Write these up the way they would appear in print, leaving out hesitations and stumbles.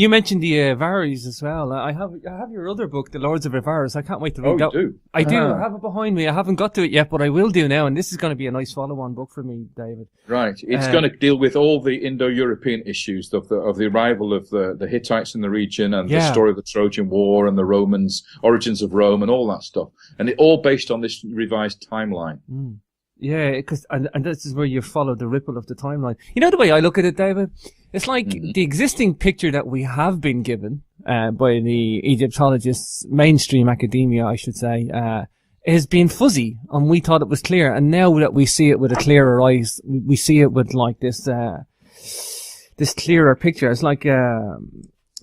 You mentioned the Avaris as well. I have your other book, The Lords of Avaris. I can't wait to read that. You do? I do. I have it behind me. I haven't got to it yet, but I will do now. And this is going to be a nice follow-on book for me, David. Right. It's going to deal with all the Indo-European issues of the arrival of the Hittites in the region and the story of the Trojan War and the Romans, origins of Rome and all that stuff. And it all based on this revised timeline. Mm. Yeah, and this is where you follow the ripple of the timeline. You know the way I look at it, David? It's like the existing picture that we have been given by the Egyptologists, mainstream academia, I should say, has been fuzzy, and we thought it was clear. And now that we see it with a clearer eyes, we see it with like this clearer picture. It's like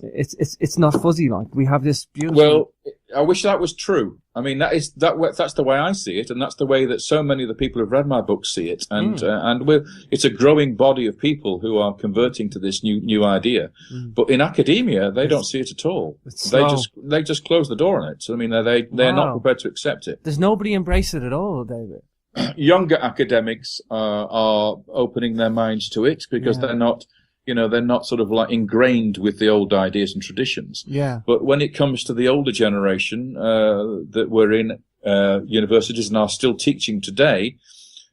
it's not fuzzy. Like we have this beautiful. Well, I wish that was true. I mean, that's the way I see it, and that's the way that so many of the people who've read my book see it. And it's a growing body of people who are converting to this new idea. But in academia, they don't see it at all. They just close the door on it. I mean, they're not prepared to accept it. There's nobody embrace it at all, David. Younger academics are opening their minds to it because they're not. They're not sort of like ingrained with the old ideas and traditions. Yeah. But when it comes to the older generation that were in universities and are still teaching today,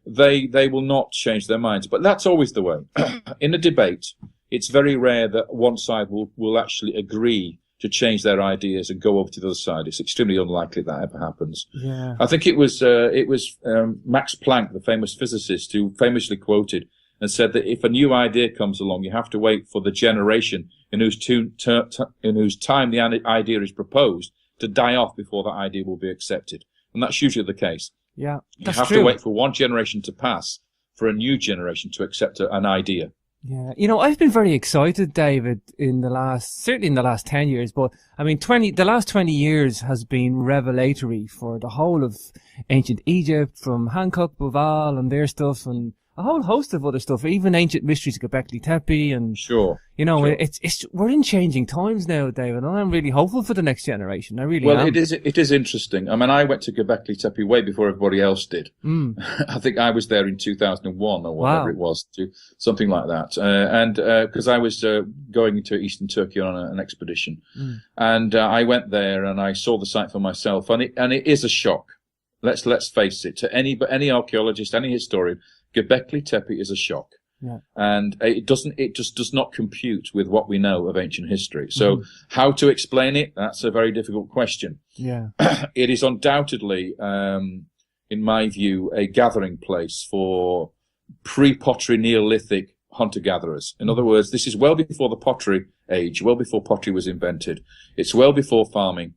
they will not change their minds. But that's always the way. In a debate, it's very rare that one side will actually agree to change their ideas and go over to the other side. It's extremely unlikely that ever happens. Yeah. I think it was Max Planck, the famous physicist, who famously quoted and said that if a new idea comes along, you have to wait for the generation in whose time the idea is proposed to die off before that idea will be accepted. And that's usually the case. Yeah, you have to wait for one generation to pass for a new generation to accept an idea. Yeah, I've been very excited, David, certainly in the last 10 years, but I mean, the last 20 years has been revelatory for the whole of ancient Egypt, from Hancock, Boval and their stuff, and a whole host of other stuff, even ancient mysteries of Göbekli Tepe, and sure. We're in changing times now, David, and I'm really hopeful for the next generation. I really am. Well, it is interesting. I mean, I went to Göbekli Tepe way before everybody else did. I think I was there in 2001 or whatever it was, something like that. And because I was going to Eastern Turkey on an expedition, and I went there and I saw the site for myself, and it is a shock. Let's face it. To any archaeologist, any historian, Göbekli Tepe is a shock. Yeah. And it just does not compute with what we know of ancient history. So how to explain it? That's a very difficult question. Yeah. It is undoubtedly, in my view, a gathering place for pre-pottery Neolithic hunter-gatherers. In other words, this is well before the pottery age, well before pottery was invented. It's well before farming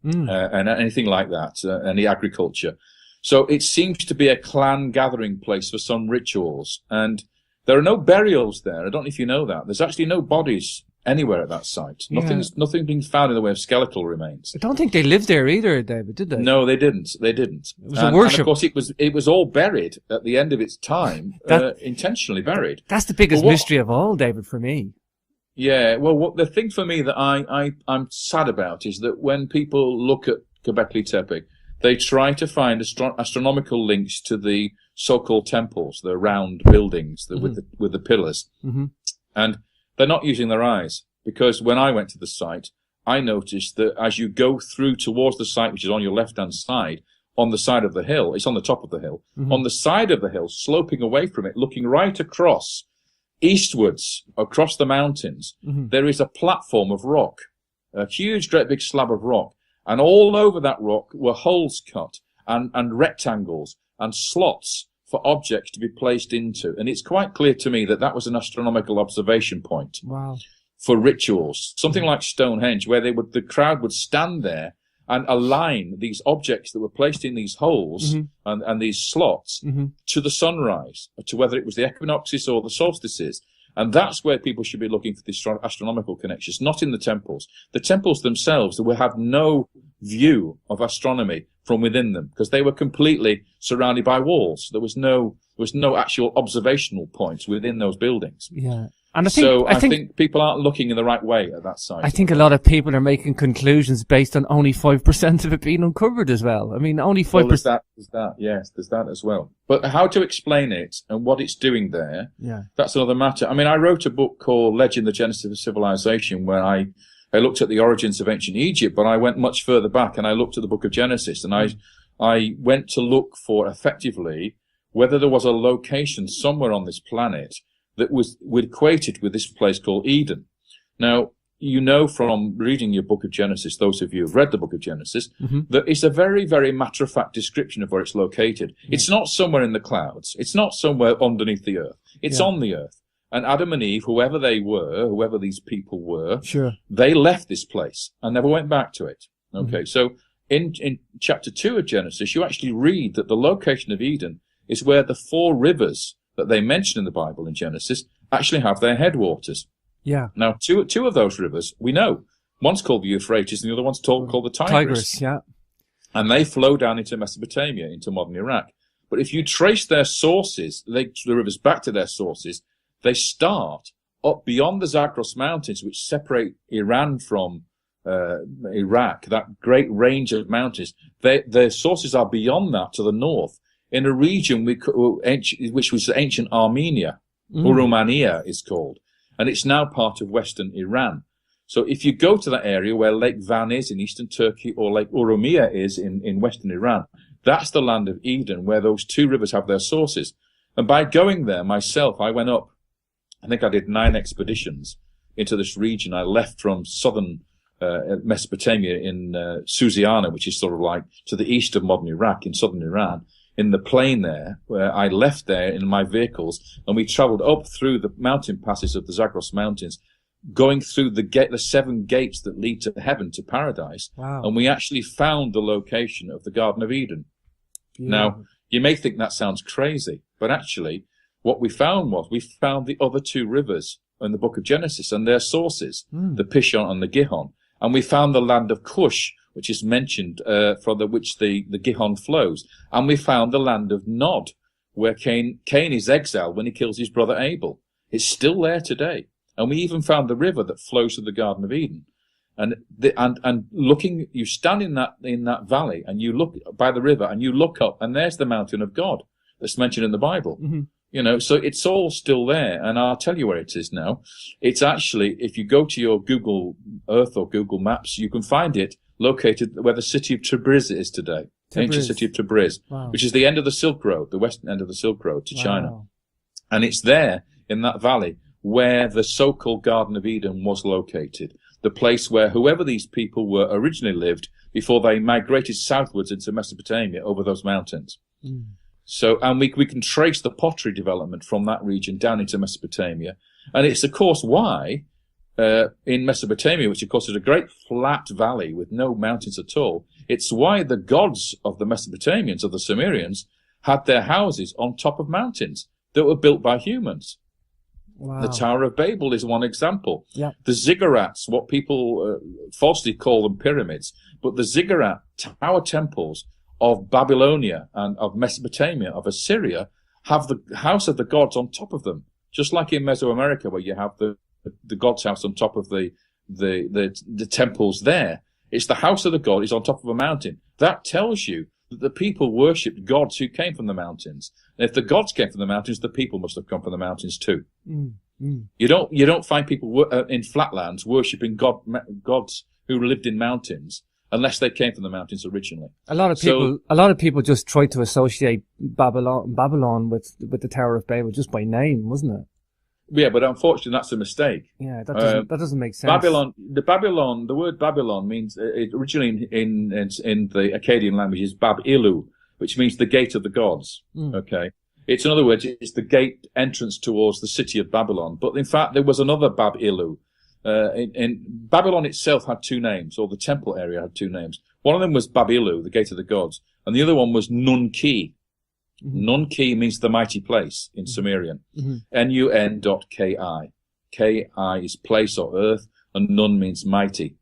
and anything like that, any agriculture. So it seems to be a clan gathering place for some rituals. And there are no burials there. I don't know if you know that. There's actually no bodies anywhere at that site. Nothing being found in the way of skeletal remains. I don't think they lived there either, David, did they? No, they didn't. It was a worship. And of course, it was all buried at the end of its time, intentionally buried. That's the biggest mystery of all, David, for me. Yeah, well, the thing for me that I'm sad about is that when people look at Göbekli Tepe, they try to find astronomical links to the so-called temples, the round buildings with the pillars. And they're not using their eyes, because when I went to the site, I noticed that as you go through towards the site, which is on your left-hand side, on the side of the hill, it's on the top of the hill, on the side of the hill, sloping away from it, looking right across, eastwards, across the mountains, there is a platform of rock, a huge, great big slab of rock. And all over that rock were holes cut and rectangles and slots for objects to be placed into. And it's quite clear to me that was an astronomical observation point. Wow. For rituals. Something like Stonehenge, where the crowd would stand there and align these objects that were placed in these holes and these slots to the sunrise, to whether it was the equinoxes or the solstices. And that's where people should be looking for the astronomical connections, not in the temples. The temples themselves will have no view of astronomy from within them, because they were completely surrounded by walls. There was no actual observational points within those buildings. Yeah. And I think people aren't looking in the right way at that site. I think a lot of people are making conclusions based on only 5% of it being uncovered as well. I mean, only 5%. Well, there's that as well. But how to explain it and what it's doing there, that's another matter. I mean, I wrote a book called Legend, the Genesis of Civilization, where I looked at the origins of ancient Egypt, but I went much further back and I looked at the book of Genesis, and I went to look for, effectively, whether there was a location somewhere on this planet that was equated with this place called Eden. Now, you know from reading your book of Genesis, those of you who've read the book of Genesis, that it's a very, very matter-of-fact description of where it's located. It's not somewhere in the clouds. It's not somewhere underneath the earth. It's on the earth. And Adam and Eve, whoever these people were, they left this place and never went back to it. Okay, so in chapter 2 of Genesis, you actually read that the location of Eden is where the 4 rivers that they mention in the Bible in Genesis actually have their headwaters. Yeah. Now, two of those rivers we know. One's called the Euphrates, and the other one's called the Tigris. And they flow down into Mesopotamia, into modern Iraq. But if you trace their sources, the rivers back to their sources, they start up beyond the Zagros Mountains, which separate Iran from Iraq, that great range of mountains. Their sources are beyond that to the north, in a region which was ancient Armenia. Urumania is called, and it's now part of western Iran. So if you go to that area where Lake Van is in eastern Turkey, or Lake Urumia is in western Iran, that's the land of Eden, where those 2 rivers have their sources. And by going there myself, I went up, I think I did 9 expeditions into this region. I left from southern Mesopotamia in Susiana, which is sort of like to the east of modern Iraq, in southern Iran, in the plain there, where I left there in my vehicles, and we traveled up through the mountain passes of the Zagros Mountains, going through the 7 gates that lead to heaven, to paradise. Wow. And we actually found the location of the Garden of Eden. Yeah. Now, you may think that sounds crazy, but actually what we found the other 2 rivers in the book of Genesis and their sources, the Pishon and the Gihon. And we found the land of Cush, which is mentioned, from which the Gihon flows. And we found the land of Nod, where Cain is exiled when he kills his brother Abel. It's still there today. And we even found the river that flows to the Garden of Eden. And looking, you stand in that valley, and you look by the river, and you look up, and there's the mountain of God that's mentioned in the Bible. You know, so it's all still there, and I'll tell you where it is now. It's actually, if you go to your Google Earth or Google Maps, you can find it located where the city of Tabriz is today. The ancient city of Tabriz, which is the end of the Silk Road, the western end of the Silk Road to China. And it's there, in that valley, where the so-called Garden of Eden was located. The place where whoever these people were originally lived before they migrated southwards into Mesopotamia over those mountains. So, and we can trace the pottery development from that region down into Mesopotamia. And it's, of course, why in Mesopotamia, which, of course, is a great flat valley with no mountains at all, it's why the gods of the Mesopotamians, of the Sumerians, had their houses on top of mountains that were built by humans. Wow. The Tower of Babel is one example. Yeah. The ziggurats, what people falsely call them pyramids, but the ziggurat tower temples of Babylonia and of Mesopotamia, of Assyria, have the house of the gods on top of them, just like in Mesoamerica, where you have the god's house on top of the temples there. It's the house of the god is on top of a mountain. That tells you that the people worshipped gods who came from the mountains. And if the gods came from the mountains, the people must have come from the mountains too. You don't find people in flatlands worshipping gods who lived in mountains, unless they came from the mountains originally. A lot of people just tried to associate Babylon with the Tower of Babel just by name, wasn't it? Yeah, but unfortunately, that's a mistake. Yeah, that doesn't make sense. The word Babylon means originally in the Akkadian language is Bab Ilu, which means the gate of the gods. Okay, it's in other words, it's the gate entrance towards the city of Babylon. But in fact, there was another Bab Ilu. In Babylon itself had 2 names, or the temple area had 2 names. One of them was Babilu, the gate of the gods, and the other one was Nun-Ki. Nun-Ki means the mighty place in Sumerian. Nun.ki. Ki is place or earth, and Nun means mighty.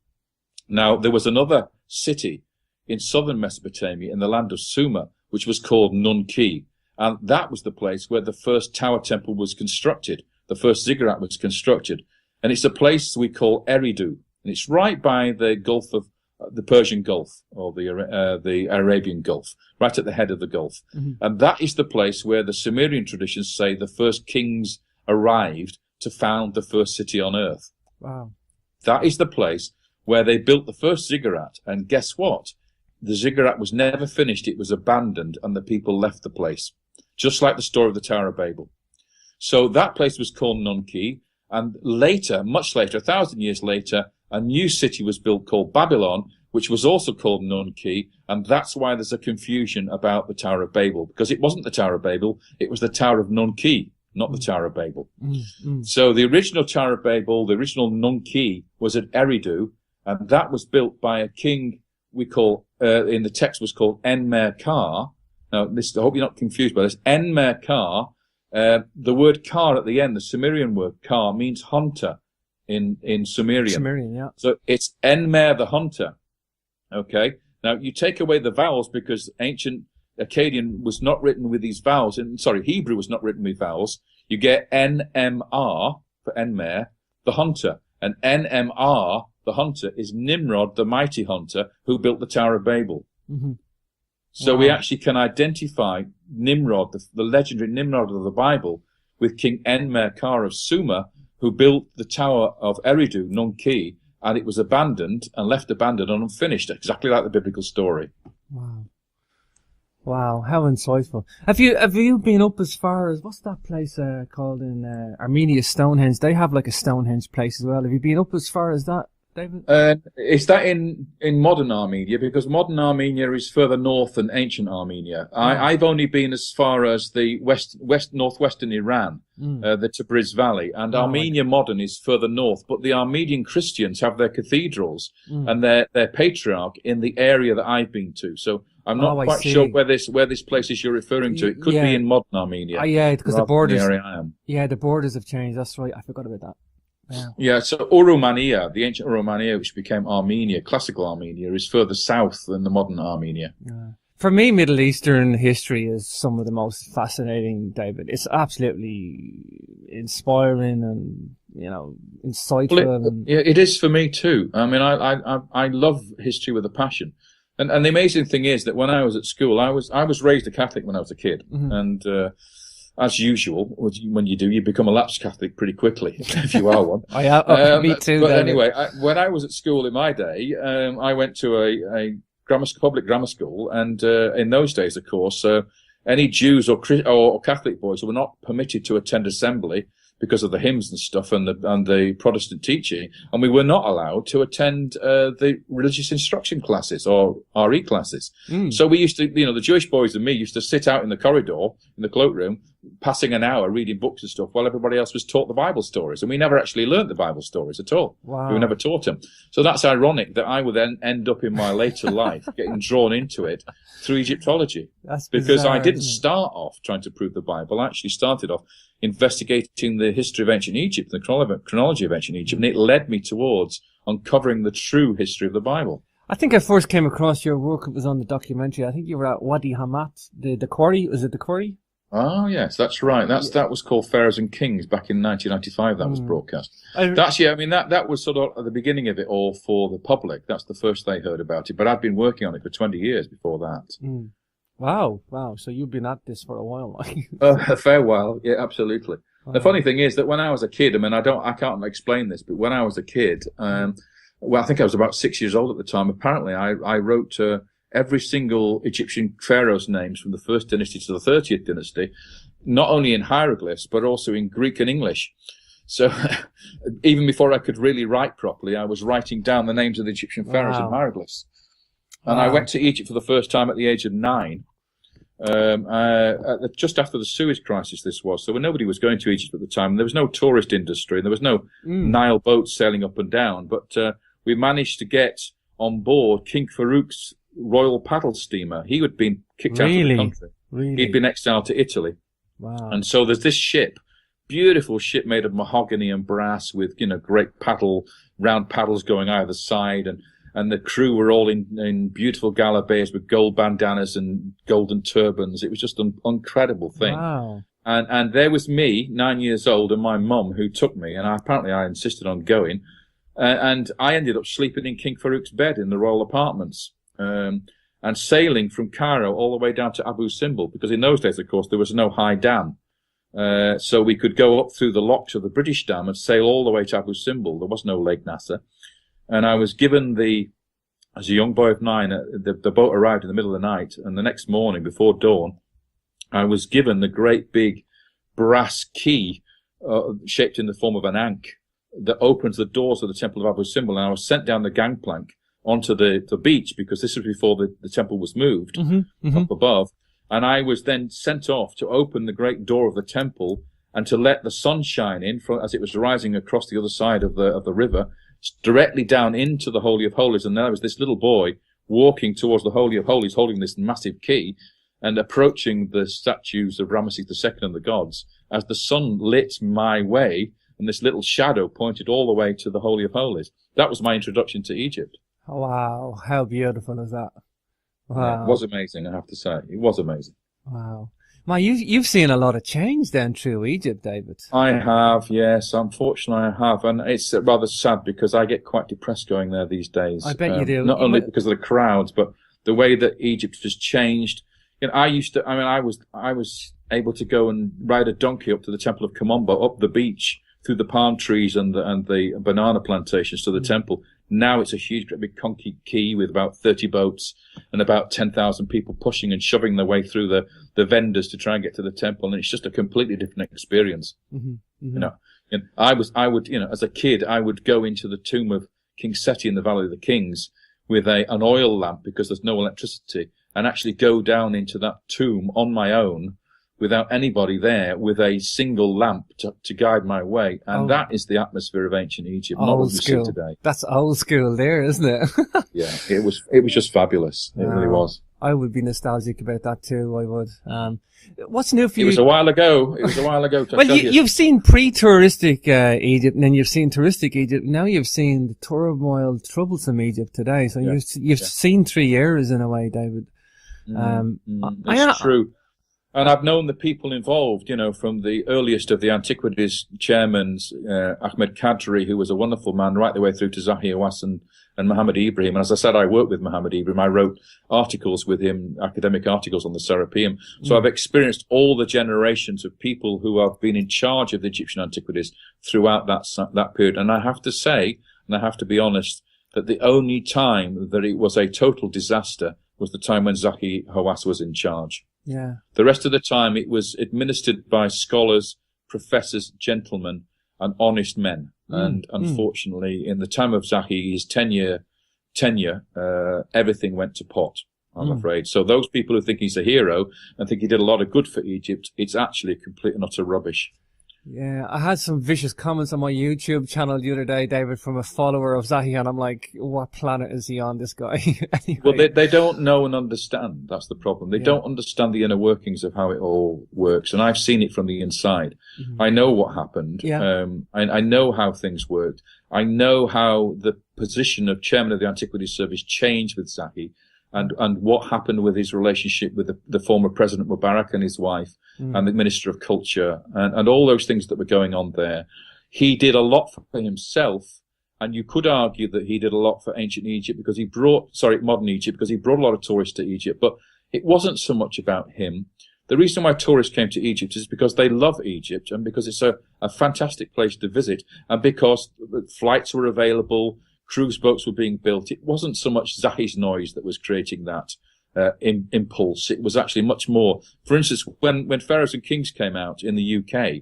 Now, there was another city in southern Mesopotamia, in the land of Sumer, which was called Nun-Ki, and that was the place where the first tower temple was constructed, the first ziggurat was constructed. And it's a place we call Eridu. And it's right by the Gulf of the Persian Gulf, or the Arabian Gulf, right at the head of the Gulf. And that is the place where the Sumerian traditions say the first kings arrived to found the first city on earth. Wow. That is the place where they built the first ziggurat. And guess what? The ziggurat was never finished. It was abandoned, and the people left the place, just like the story of the Tower of Babel. So that place was called Nun-Ki. And later, much later, 1,000 years later, a new city was built called Babylon, which was also called Nun-Ki, and that's why there's a confusion about the Tower of Babel, because it wasn't the Tower of Babel, it was the Tower of Nun-Ki, not the Tower of Babel. So the original Tower of Babel, the original Nun-Ki, was at Eridu, and that was built by a king we call, in the text was called Enmerkar. Now, I hope you're not confused by this. Enmerkar, the word Kar at the end, the Sumerian word Kar, means hunter in Sumerian. Sumerian, yeah. So it's Enmer the hunter. Okay. Now you take away the vowels because ancient Akkadian was not written with these vowels. Hebrew was not written with vowels. You get NMR for Enmer, the hunter. And NMR, the hunter, is Nimrod, the mighty hunter, who built the Tower of Babel. So we actually can identify Nimrod, the legendary Nimrod of the Bible, with King Enmerkar of Sumer, who built the Tower of Eridu, Nun-Ki, and it was abandoned and left abandoned and unfinished, exactly like the biblical story. Wow. Wow, how insightful. Have you been up as far as, what's that place called in Armenia, Stonehenge? They have like a Stonehenge place as well. Have you been up as far as that, David? Is that in modern Armenia? Because modern Armenia is further north than ancient Armenia. I've only been as far as the northwestern Iran, the Tabriz Valley, and Armenia modern is further north. But the Armenian Christians have their cathedrals and their patriarch in the area that I've been to. So I'm not quite sure where this place is you're referring to. It could be in modern Armenia. Yeah, because the borders. The area I am. Yeah, the borders have changed. That's right. I forgot about that. Yeah, so Urumania, the ancient Urumania, which became Armenia, classical Armenia, is further south than the modern Armenia. For me, Middle Eastern history is some of the most fascinating, David. It's absolutely inspiring and, insightful. Well, it is for me too. I mean, I love history with a passion. And the amazing thing is that when I was at school, I was raised a Catholic when I was a kid. And as usual, when you become a lapsed Catholic pretty quickly, if you are one. Me too. But anyway, when I was at school in my day, I went to a public grammar school, and in those days, of course, any Jews or Catholic boys were not permitted to attend assembly because of the hymns and stuff and the Protestant teaching, and we were not allowed to attend the religious instruction classes or RE classes. So we used to, the Jewish boys and me used to sit out in the corridor in the cloakroom, passing an hour reading books and stuff while everybody else was taught the Bible stories, and we never actually learnt the Bible stories at all. Wow. We were never taught them. So that's ironic that I would then end up in my later life getting drawn into it through Egyptology. That's because bizarre, I didn't start off trying to prove the Bible. I actually started off investigating the history of ancient Egypt, the chronology of ancient Egypt, and it led me towards uncovering the true history of the Bible. I think I first came across your work. It was on the documentary. I think you were at Wadi Hamat, the quarry. Was it the quarry? Oh, yes, that's right. That was called Pharaohs and Kings back in 1995. That was broadcast. That was sort of at the beginning of it all for the public. That's the first they heard about it. But I've been working on it for 20 years before that. Wow. So you've been at this for a while. A fair while. Yeah, absolutely. Wow. The funny thing is that when I was a kid, I can't explain this, but when I was a kid, I think I was about 6 years old at the time. Apparently, I wrote every single Egyptian pharaoh's names from the first dynasty to the 30th dynasty, not only in hieroglyphs, but also in Greek and English. So even before I could really write properly, I was writing down the names of the Egyptian pharaohs in hieroglyphs. And I went to Egypt for the first time at the age of 9, just after the Suez crisis this was. So when nobody was going to Egypt at the time, there was no tourist industry, there was no Nile boats sailing up and down, but we managed to get on board King Farouk's royal paddle steamer. He had been kicked out of the country. He'd been exiled to Italy. Wow. And so there's this ship, beautiful ship made of mahogany and brass with, great round paddles going either side. And the crew were all in beautiful gala bays with gold bandanas and golden turbans. It was just an incredible thing. Wow. And there was me, 9 years old, and my mum who took me, and apparently I insisted on going. And I ended up sleeping in King Farouk's bed in the royal apartments, and sailing from Cairo all the way down to Abu Simbel, because in those days, of course, there was no high dam. So we could go up through the locks of the British dam and sail all the way to Abu Simbel. There was no Lake Nasser. And I was given as a young boy of 9, the boat arrived in the middle of the night, and the next morning, before dawn, I was given the great big brass key shaped in the form of an ankh that opens the doors of the Temple of Abu Simbel. And I was sent down the gangplank onto the beach, because this was before the temple was moved up above. And I was then sent off to open the great door of the temple and to let the sun shine in as it was rising across the other side of the river, directly down into the Holy of Holies. And there was this little boy walking towards the Holy of Holies, holding this massive key, and approaching the statues of Ramesses II and the gods, as the sun lit my way, and this little shadow pointed all the way to the Holy of Holies. That was my introduction to Egypt. Wow, how beautiful is that? Wow. Yeah, it was amazing, I have to say. It was amazing. Wow. Man, you've seen a lot of change then through Egypt, David. I have, yes. Unfortunately, I have. And it's rather sad, because I get quite depressed going there these days. I bet you do. Not only because of the crowds, but the way that Egypt has changed. You know, I was able to go and ride a donkey up to the Temple of Kamombo, up the beach, through the palm trees and the banana plantations to the temple. Now it's a huge, great big concrete quay with about 30 boats and about 10,000 people pushing and shoving their way through the vendors to try and get to the temple. And it's just a completely different experience. You know, and I would, you know, as a kid, I would go into the tomb of King Seti in the Valley of the Kings with an oil lamp, because there's no electricity, and actually go down into that tomb on my own without anybody there, with a single lamp to guide my way. And that is the atmosphere of ancient Egypt, not what we see today. That's old school there, isn't it? Yeah, it was just fabulous. It really was. I would be nostalgic about that too, I would. What's new for you? It was a while ago. Well, you've seen pre-touristic Egypt, and then you've seen touristic Egypt. Now you've seen the turmoil, troublesome Egypt today. So you've seen 3 eras in a way, David. It's true. And I've known the people involved, you know, from the earliest of the antiquities chairmen, Ahmed Kadri, who was a wonderful man, right the way through to Zahi Hawass and Muhammad Ibrahim. And as I said, I worked with Muhammad Ibrahim. I wrote articles with him, academic articles on the Serapeum. So I've experienced all the generations of people who have been in charge of the Egyptian antiquities throughout that period. And I have to say, and I have to be honest, that the only time that it was a total disaster was the time when Zahi Hawass was in charge. Yeah. The rest of the time, it was administered by scholars, professors, gentlemen, and honest men. And unfortunately, in the time of Zahi's tenure, everything went to pot, I'm afraid. So those people who think he's a hero and think he did a lot of good for Egypt, it's actually complete and utter rubbish. Yeah, I had some vicious comments on my YouTube channel the other day, David, from a follower of Zahi, and I'm like, what planet is he on, this guy? Anyway. Well, they don't know and understand. That's the problem. They don't understand the inner workings of how it all works, and I've seen it from the inside. I know what happened. I know how things worked. I know how the position of chairman of the Antiquities Service changed with Zahi, and what happened with his relationship with the former President Mubarak and his wife and the Minister of Culture and all those things that were going on there. He did a lot for himself, and you could argue that he did a lot for ancient Egypt because modern Egypt, because he brought a lot of tourists to Egypt, but it wasn't so much about him. The reason why tourists came to Egypt is because they love Egypt and because it's a fantastic place to visit and because flights were available, cruise boats were being built. It wasn't so much Zahi's noise that was creating that impulse. It was actually much more. For instance, when Pharaohs and Kings came out in the UK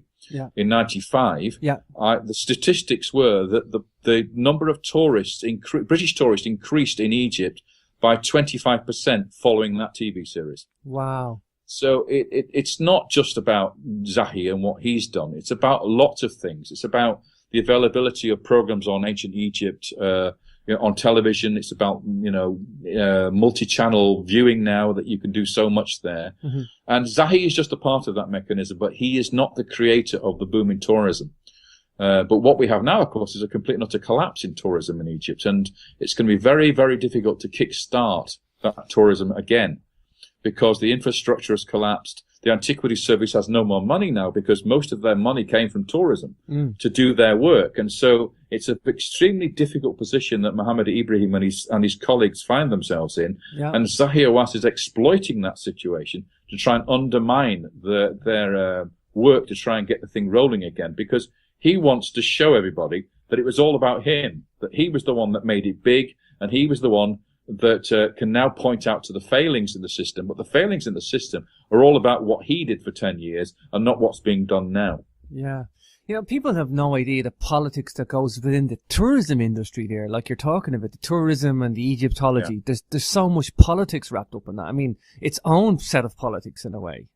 in 95, the statistics were that the number of tourists, British tourists, increased in Egypt by 25% following that TV series. Wow. So it's not just about Zahi and what he's done. It's about lots of things. It's about the availability of programs on ancient Egypt, on television. It's about, multi-channel viewing now that you can do so much there. And Zahi is just a part of that mechanism, but he is not the creator of the boom in tourism. But what we have now, of course, is a complete and utter collapse in tourism in Egypt. And it's going to be very, very difficult to kickstart that tourism again because the infrastructure has collapsed. the Antiquity Service has no more money now because most of their money came from tourism to do their work. And so it's an extremely difficult position that Muhammad Ibrahim and his colleagues find themselves in. Yeah. And Zahi Hawass is exploiting that situation to try and undermine their work to try and get the thing rolling again, because he wants to show everybody that it was all about him, that he was the one that made it big, and he was the one that can now point out to the failings in the system. But the failings in the system are all about what he did for 10 years and not what's being done now. Yeah. You know, people have no idea the politics that goes within the tourism industry there. Like you're talking about the tourism and the Egyptology. Yeah. There's so much politics wrapped up in that. I mean, its own set of politics in a way.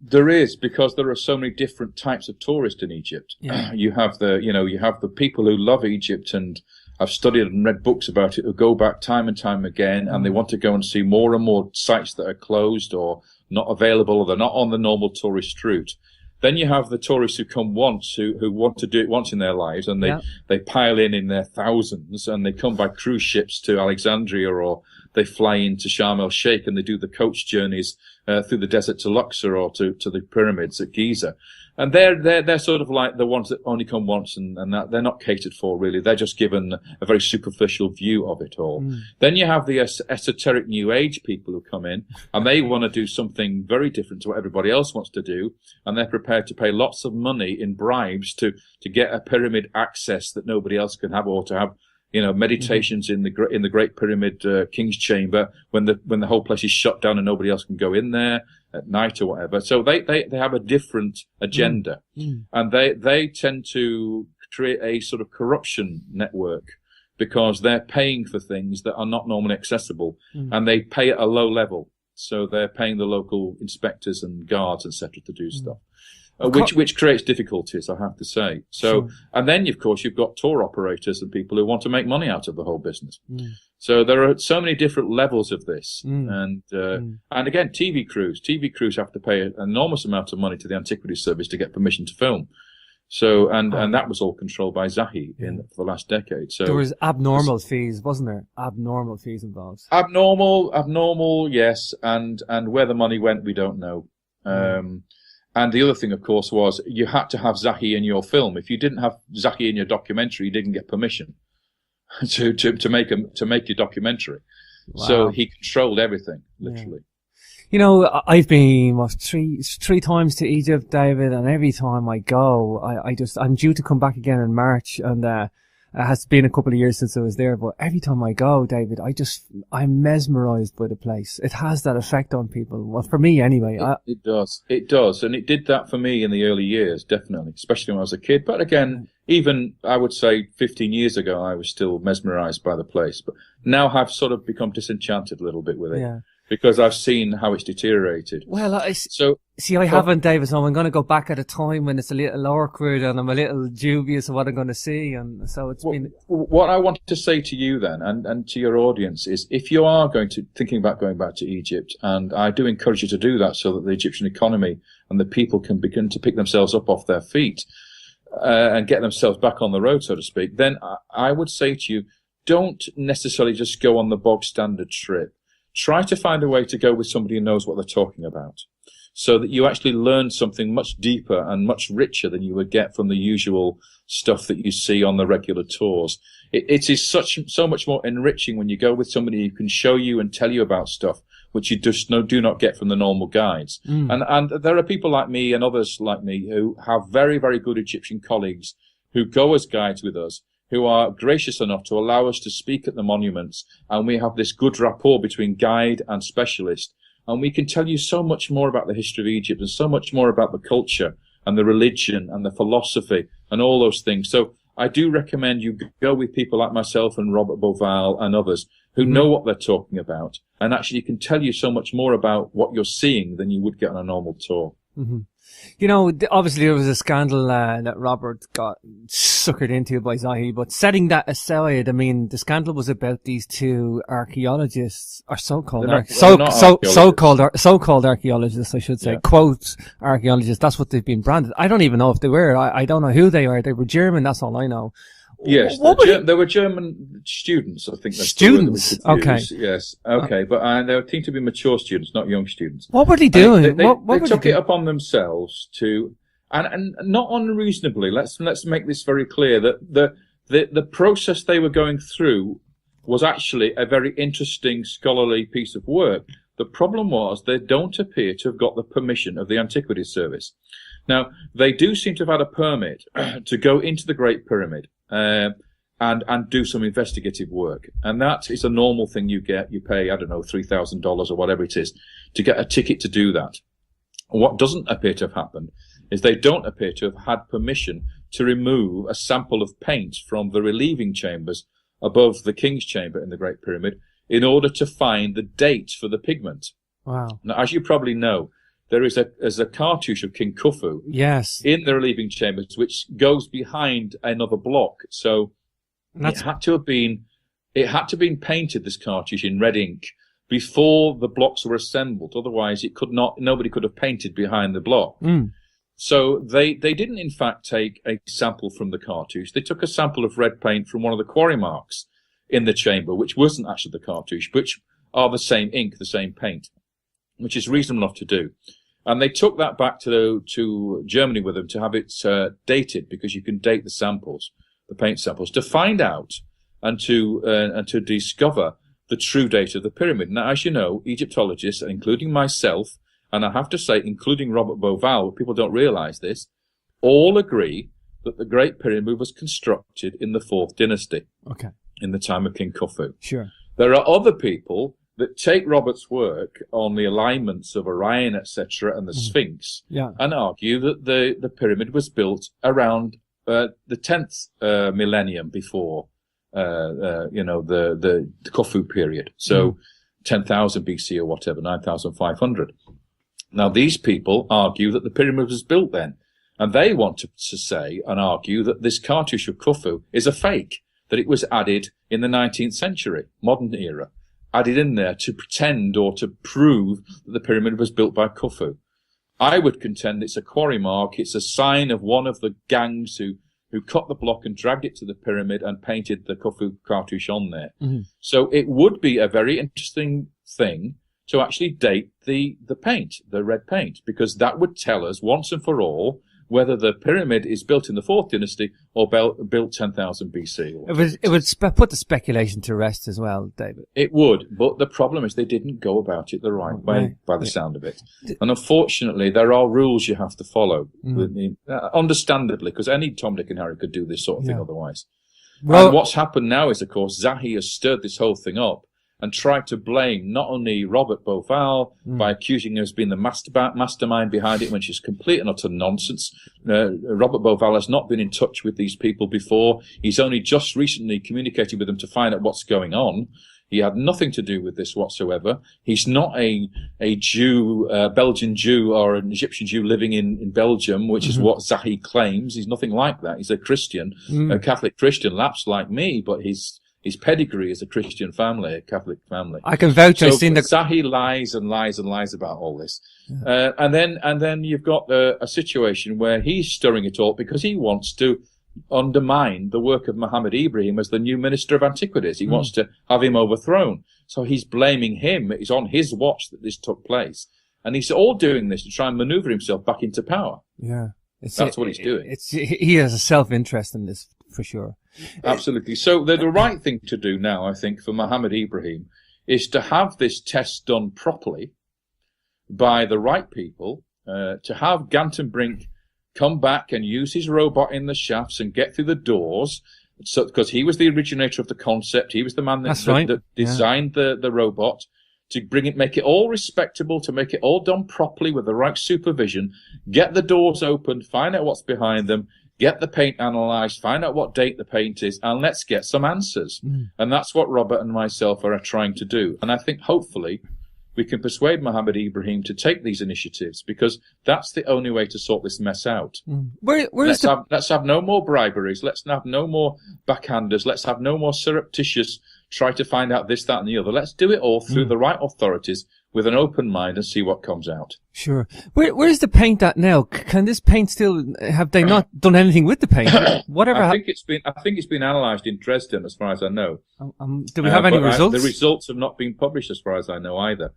There is, because there are so many different types of tourists in Egypt. Yeah. You have the people who love Egypt and I've studied and read books about it who go back time and time again, and they want to go and see more and more sites that are closed or not available, or they're not on the normal tourist route. Then you have the tourists who come once, who want to do it once in their lives, and they pile in their thousands, and they come by cruise ships to Alexandria, or they fly into Sharm el Sheikh and they do the coach journeys through the desert to Luxor or to the pyramids at Giza. And they're sort of like the ones that only come once, and that they're not catered for really. They're just given a very superficial view of it all. Then you have the esoteric New Age people who come in, and they want to do something very different to what everybody else wants to do, and they're prepared to pay lots of money in bribes to get a pyramid access that nobody else can have, or to have meditations in the Great Pyramid King's Chamber when the whole place is shut down and nobody else can go in there at night or whatever. So they have a different agenda, and they tend to create a sort of corruption network because they're paying for things that are not normally accessible, and they pay at a low level. So they're paying the local inspectors and guards, etc., to do stuff. Which creates difficulties, I have to say. So, and then of course you've got tour operators and people who want to make money out of the whole business. So there are so many different levels of this, and again, TV crews have to pay an enormous amount of money to the Antiquity Service to get permission to film. So, and that was all controlled by Zahi for the last decade. So there was abnormal fees, wasn't there? Abnormal fees involved. Abnormal, yes, and where the money went, we don't know. And the other thing, of course, was you had to have Zahi in your film. If you didn't have Zahi in your documentary, you didn't get permission to make your documentary. Wow. So he controlled everything, literally. Yeah. You know, I've been three times to Egypt, David, and every time I go, I'm due to come back again in March, and it has been a couple of years since I was there, but every time I go, David, I'm mesmerized by the place. It has that effect on people. Well, for me anyway. It does. And it did that for me in the early years, definitely, especially when I was a kid. But again, even I would say 15 years ago, I was still mesmerized by the place. But now I've sort of become disenchanted a little bit with it. Yeah. Because I've seen how it's deteriorated. Well, I haven't, David, so I'm going to go back at a time when it's a little awkward and I'm a little dubious of what I'm going to see. And so what I want to say to you then, and to your audience, is if you are thinking about going back to Egypt, and I do encourage you to do that so that the Egyptian economy and the people can begin to pick themselves up off their feet, and get themselves back on the road, so to speak, then I would say to you, don't necessarily just go on the bog standard trip. Try to find a way to go with somebody who knows what they're talking about, so that you actually learn something much deeper and much richer than you would get from the usual stuff that you see on the regular tours. It is so much more enriching when you go with somebody who can show you and tell you about stuff which you just do not get from the normal guides. And there are people like me and others like me who have very, very good Egyptian colleagues who go as guides with us, who are gracious enough to allow us to speak at the monuments, and we have this good rapport between guide and specialist, and we can tell you so much more about the history of Egypt and so much more about the culture and the religion and the philosophy and all those things. So I do recommend you go with people like myself and Robert Boval and others who know what they're talking about, and actually can tell you so much more about what you're seeing than you would get on a normal tour. You know, obviously there was a scandal that Robert got suckered into by Zahi, but setting that aside, I mean, the scandal was about these two archaeologists, or so-called archaeologists, I should say, quote archaeologists. That's what they've been branded. I don't even know if they were. I don't know who they are. They were German. That's all I know. Yes, there were German students, I think. That's students, okay. Yes, okay, but they seem to be mature students, not young students. What were they doing? They took it upon themselves to, and not unreasonably. Let's make this very clear that the process they were going through was actually a very interesting scholarly piece of work. The problem was they don't appear to have got the permission of the Antiquities Service. Now, they do seem to have had a permit to go into the Great Pyramid and do some investigative work. And that is a normal thing you get. You pay, I don't know, $3,000 or whatever it is to get a ticket to do that. What doesn't appear to have happened is they don't appear to have had permission to remove a sample of paint from the relieving chambers above the King's Chamber in the Great Pyramid in order to find the date for the pigment. Wow. Now, as you probably know, there is a cartouche of King Khufu in the relieving chambers, which goes behind another block. So it had to have been painted, this cartouche, in red ink before the blocks were assembled. Otherwise, nobody could have painted behind the block. Mm. So they didn't, in fact, take a sample from the cartouche. They took a sample of red paint from one of the quarry marks in the chamber, which wasn't actually the cartouche, which are the same ink, the same paint, which is reasonable enough to do. And they took that back to Germany with them to have it dated, because you can date the samples, the paint samples, to find out and to discover the true date of the pyramid. Now, as you know, Egyptologists, including myself, and I have to say, including Robert Bauval, people don't realize this, all agree that the Great Pyramid was constructed in the 4th dynasty. Okay. In the time of King Khufu. Sure. There are other people that take Robert's work on the alignments of Orion, etc., and the Sphinx, and argue that the pyramid was built around the 10th millennium before, the Khufu period. So 10,000 BC or whatever, 9,500. Now, these people argue that the pyramid was built then, and they want to say and argue that this cartouche of Khufu is a fake, that it was added in the 19th century, modern era, added in there to pretend or to prove that the pyramid was built by Khufu. I would contend it's a quarry mark. It's a sign of one of the gangs who cut the block and dragged it to the pyramid and painted the Khufu cartouche on there. Mm-hmm. So it would be a very interesting thing to actually date the paint, the red paint, because that would tell us once and for all whether the pyramid is built in the 4th dynasty or built 10,000 BC. It would put the speculation to rest as well, David. It would, but the problem is they didn't go about it the right way, by the sound of it. And unfortunately, there are rules you have to follow, understandably, because any Tom, Dick and Harry could do this sort of thing otherwise. Well, and what's happened now is, of course, Zahi has stirred this whole thing up and tried to blame not only Robert Bauval by accusing him as being the mastermind behind it, which is complete and utter nonsense. Robert Bauval has not been in touch with these people before. He's only just recently communicated with them to find out what's going on. He had nothing to do with this whatsoever. He's not a Jew, Belgian Jew or an Egyptian Jew living in Belgium, which is what Zahi claims. He's nothing like that. He's a Christian, a Catholic Christian, lapsed like me, but his pedigree is a Christian family, a Catholic family. I can vouch. So I've seen Zahi lies and lies and lies about all this, and then you've got a situation where he's stirring it all because he wants to undermine the work of Muhammad Ibrahim as the new Minister of Antiquities. He wants to have him overthrown. So he's blaming him. It's on his watch that this took place, and he's all doing this to try and maneuver himself back into power. Yeah, that's what he's doing. He has a self-interest in this for sure. Absolutely. So the right thing to do now, I think, for Muhammad Ibrahim is to have this test done properly by the right people, to have Gantenbrink come back and use his robot in the shafts and get through the doors. So, because he was the originator of the concept, he was the man that designed the robot, to bring it, make it all respectable, to make it all done properly with the right supervision, get the doors opened, find out what's behind them, get the paint analysed, find out what date the paint is, and let's get some answers. And that's what Robert and myself are trying to do. And I think hopefully we can persuade Muhammad Ibrahim to take these initiatives, because that's the only way to sort this mess out. Let's have no more briberies. Let's have no more backhanders. Let's have no more surreptitious try to find out this, that, and the other. Let's do it all through the right authorities with an open mind and see what comes out. Sure. Where's the paint at now? Can this paint still? Have they not done anything with the paint? Whatever. I think it's been analysed in Dresden, as far as I know. Do we have any results? The results have not been published, as far as I know, either.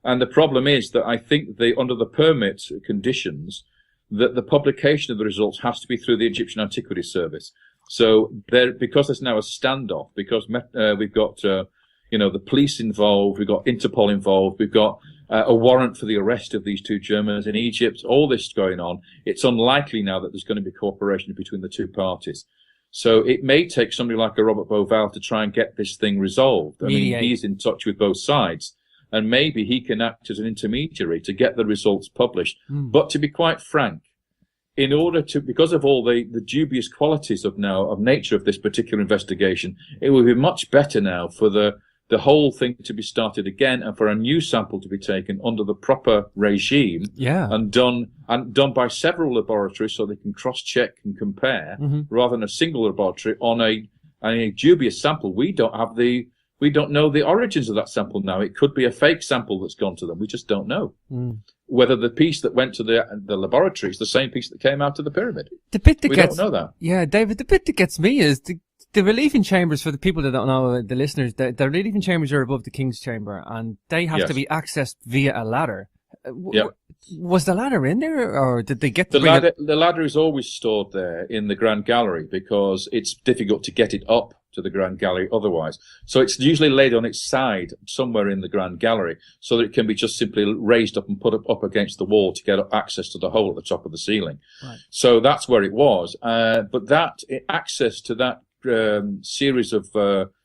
And the problem is that I think under the permit conditions, that the publication of the results has to be through the Egyptian Antiquities Service. So because there's now a standoff, because we've got the police involved, we've got Interpol involved, we've got a warrant for the arrest of these two Germans in Egypt, all this going on, it's unlikely now that there's going to be cooperation between the two parties. So it may take somebody like a Robert Bauval to try and get this thing resolved. I mean, he's in touch with both sides, and maybe he can act as an intermediary to get the results published. But to be quite frank, in order to, because of all the dubious qualities of nature of this particular investigation, it would be much better now for the whole thing to be started again and for a new sample to be taken under the proper regime and done by several laboratories so they can cross-check and compare rather than a single laboratory on a dubious sample. We don't know the origins of that sample now. It could be a fake sample that's gone to them. We just don't know whether the piece that went to the laboratory is the same piece that came out of the pyramid. We don't know that. Yeah, David, the bit that gets me is the relieving chambers, for the people that don't know, the listeners, the relieving chambers are above the King's Chamber, and they have to be accessed via a ladder. Was the ladder in there, or did they get the ladder? The ladder is always stored there in the Grand Gallery because it's difficult to get it up to the Grand Gallery otherwise. So it's usually laid on its side somewhere in the Grand Gallery so that it can be just simply raised up and put up against the wall to get access to the hole at the top of the ceiling. Right. So that's where it was. But that access to that series of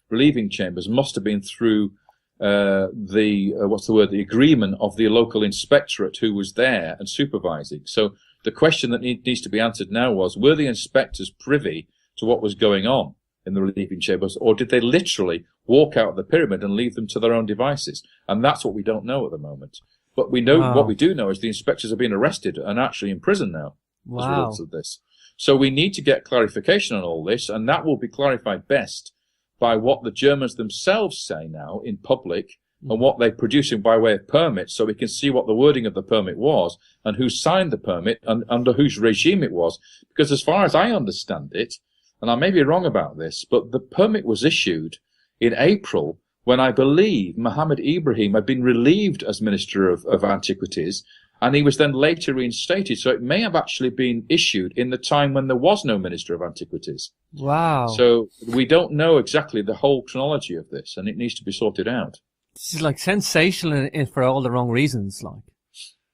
relieving chambers must have been through the agreement of the local inspectorate who was there and supervising. So the question that needs to be answered now was, were the inspectors privy to what was going on in the relieving chambers, or did they literally walk out of the pyramid and leave them to their own devices? And that's what we don't know at the moment. But we know what we do know is the inspectors have been arrested and actually in prison now as a result of this. So we need to get clarification on all this, and that will be clarified best by what the Germans themselves say now in public and what they produce in by way of permits, so we can see what the wording of the permit was and who signed the permit and under whose regime it was. Because as far as I understand it, and I may be wrong about this, but the permit was issued in April when I believe Mohammed Ibrahim had been relieved as Minister of Antiquities, and he was then later reinstated. So it may have actually been issued in the time when there was no Minister of Antiquities. Wow. So we don't know exactly the whole chronology of this, and it needs to be sorted out. This is like sensational for all the wrong reasons, like.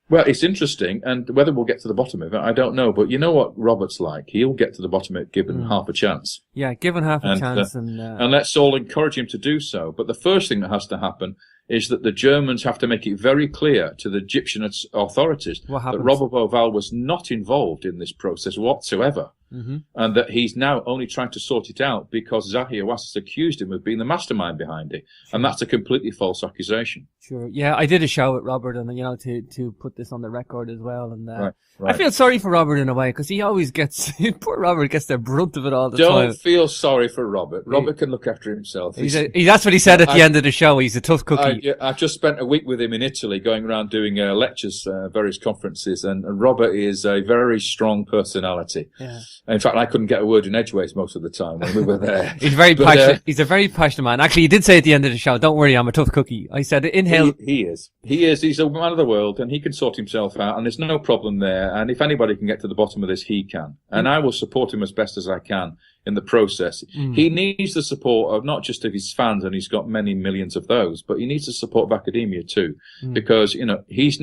Well, it's interesting, and whether we'll get to the bottom of it, I don't know. But you know what Robert's like. He'll get to the bottom of it given half a chance. Yeah, given half a chance. And let's all encourage him to do so. But the first thing that has to happen is that the Germans have to make it very clear to the Egyptian authorities that Robert Bauval was not involved in this process whatsoever. And that he's now only trying to sort it out because Zahi Hawass has accused him of being the mastermind behind it. Sure. And that's a completely false accusation. Sure. Yeah, I did a show with Robert, and to put this on the record as well. And right. I feel sorry for Robert in a way because he always gets poor Robert gets the brunt of it all the time. Don't feel sorry for Robert. Robert can look after himself. That's what he said at the end of the show. He's a tough cookie. I've just spent a week with him in Italy, going around doing lectures, various conferences, and Robert is a very strong personality. Yeah. In fact, I couldn't get a word in edgeways most of the time when we were there. He's very passionate. He's a very passionate man. Actually, he did say at the end of the show, "Don't worry, I'm a tough cookie." I said, "Inhale." He is. He's a man of the world, and he can sort himself out, and there's no problem there. And if anybody can get to the bottom of this, he can. And I will support him as best as I can in the process. He needs the support of not just of his fans, and he's got many millions of those, but he needs the support of academia too, because he's